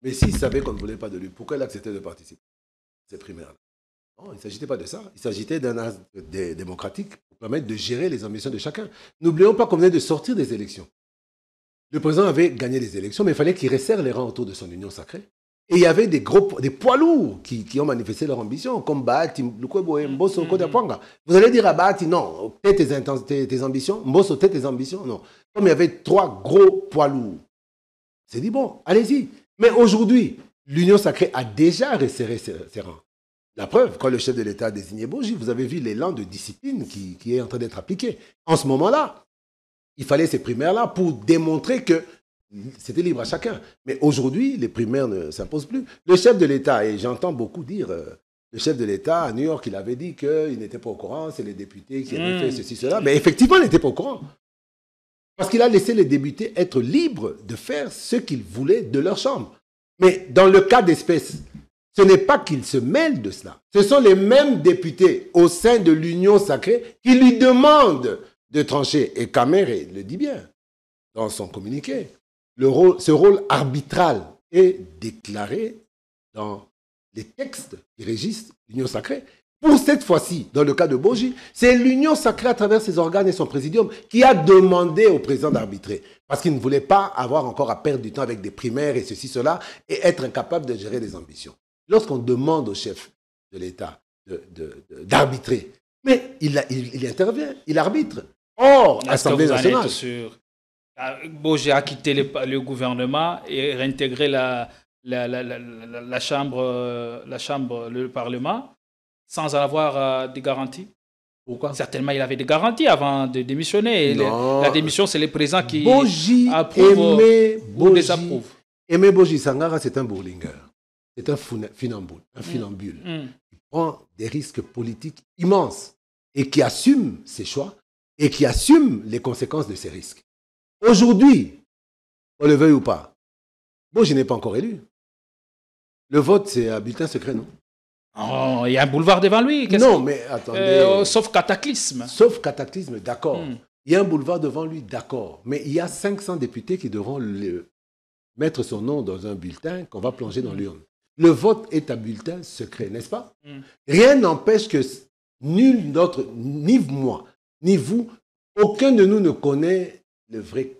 mais s'il savait qu'on ne voulait pas de lui, pourquoi il acceptait de participer à ces primaires-là? Non, il ne s'agitait pas de ça. Il s'agitait d'un acte démocratique pour permettre de gérer les ambitions de chacun. N'oublions pas qu'on venait de sortir des élections. Le président avait gagné les élections, mais il fallait qu'il resserre les rangs autour de son union sacrée. Et il y avait des poids lourds qui ont manifesté leur ambition, comme Bahati, Mbosso, Kodapwanga. Vous allez dire à Bahati, non, tais tes ambitions, Mbosso, tais tes ambitions, non. Comme il y avait 3 gros poids lourds. C'est dit, bon, allez-y. Mais aujourd'hui, l'union sacrée a déjà resserré ses rangs. La preuve, quand le chef de l'État a désigné Boji, vous avez vu l'élan de discipline qui est en train d'être appliqué. En ce moment-là, il fallait ces primaires-là pour démontrer que c'était libre à chacun. Mais aujourd'hui, les primaires ne s'imposent plus. Le chef de l'État, et j'entends beaucoup dire, le chef de l'État à New York, il avait dit qu'il n'était pas au courant, c'est les députés qui avaient fait ceci, cela. Mais effectivement, il n'était pas au courant. Parce qu'il a laissé les députés être libres de faire ce qu'ils voulaient de leur chambre. Mais dans le cas d'espèce, ce n'est pas qu'ils se mêlent de cela. Ce sont les mêmes députés au sein de l'Union sacrée qui lui demandent de trancher. Et Kamere le dit bien dans son communiqué. Ce rôle arbitral est déclaré dans les textes qui régissent l'Union sacrée. Pour cette fois-ci, dans le cas de Boji, c'est l'Union sacrée à travers ses organes et son présidium qui a demandé au président d'arbitrer. Parce qu'il ne voulait pas avoir encore à perdre du temps avec des primaires et ceci, cela, et être incapable de gérer les ambitions. Lorsqu'on demande au chef de l'État d'arbitrer, mais il intervient, il arbitre. Or, l'Assemblée nationale... Boji a quitté le gouvernement et réintégré la chambre, le Parlement. sans avoir des garanties? Pourquoi? Certainement, il avait des garanties avant de démissionner. La démission, c'est les présidents qui Boji approuvent ou désapprouvent. Aimé Boji Sangara, c'est un bourlingueur. C'est un funambule. Il prend des risques politiques immenses et qui assume ses choix et qui assume les conséquences de ces risques. Aujourd'hui, on le veuille ou pas, Boji n'est pas encore élu. Le vote, c'est un bulletin secret, non? Oh, il y a un boulevard devant lui. Non, mais attendez. Sauf cataclysme. Sauf cataclysme, d'accord. Il y a un boulevard devant lui, d'accord. Mais il y a 500 députés qui devront mettre son nom dans un bulletin qu'on va plonger dans l'urne. Le vote est un bulletin secret, n'est-ce pas? Rien n'empêche que nul d'autre, ni moi, ni vous, aucun de nous ne connaît le vrai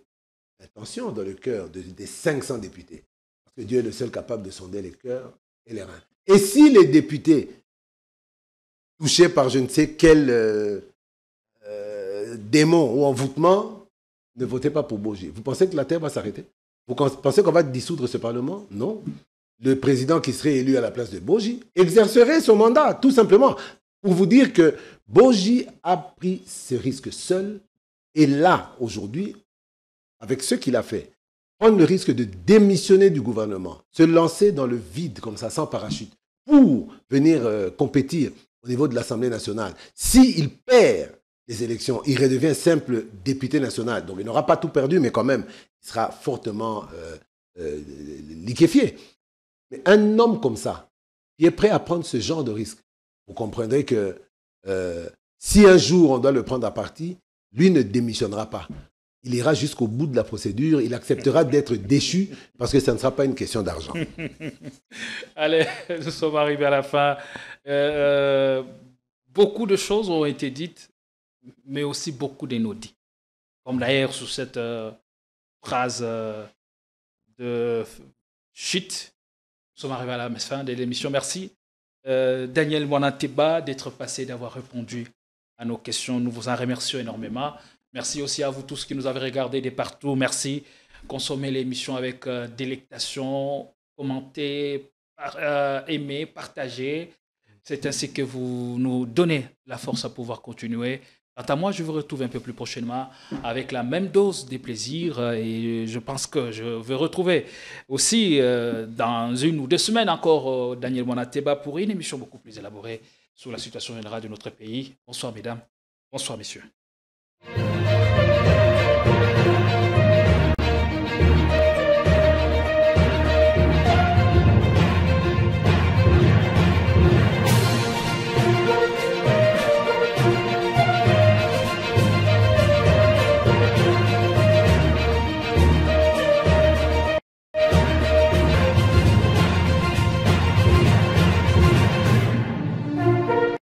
intention dans le cœur des 500 députés. Parce que Dieu est le seul capable de sonder les cœurs et les reins. Et si les députés, touchés par je ne sais quel démon ou envoûtement, ne votaient pas pour Boji, vous pensez que la terre va s'arrêter? Vous pensez qu'on va dissoudre ce Parlement? Non. Le président qui serait élu à la place de Boji exercerait son mandat, tout simplement. Pour vous dire que Boji a pris ce risque seul. Et là, aujourd'hui, avec ce qu'il a fait, prendre le risque de démissionner du gouvernement, se lancer dans le vide comme ça, sans parachute, pour venir compétir au niveau de l'Assemblée nationale. S'il perd les élections, il redevient simple député national. Donc il n'aura pas tout perdu, mais quand même, il sera fortement liquéfié. Mais un homme comme ça, qui est prêt à prendre ce genre de risque, vous comprendrez que si un jour on doit le prendre à partie, lui ne démissionnera pas. Il ira jusqu'au bout de la procédure, il acceptera d'être déchu parce que ça ne sera pas une question d'argent. Allez, nous sommes arrivés à la fin. Beaucoup de choses ont été dites, mais aussi beaucoup d'inaudibles. Comme d'ailleurs sous cette phrase de shit. Nous sommes arrivés à la fin de l'émission. Merci Daniel Mwanateba d'être passé, d'avoir répondu à nos questions. Nous vous en remercions énormément. Merci aussi à vous tous qui nous avez regardés de partout. Merci. Consommez l'émission avec délectation, commentez, aimez, partagez. C'est ainsi que vous nous donnez la force à pouvoir continuer. Quant à moi, je vous retrouve un peu plus prochainement avec la même dose de plaisir et je pense que je vais retrouver aussi dans 1 ou 2 semaines encore Daniel Mwanateba pour une émission beaucoup plus élaborée sur la situation générale de notre pays. Bonsoir mesdames, bonsoir messieurs.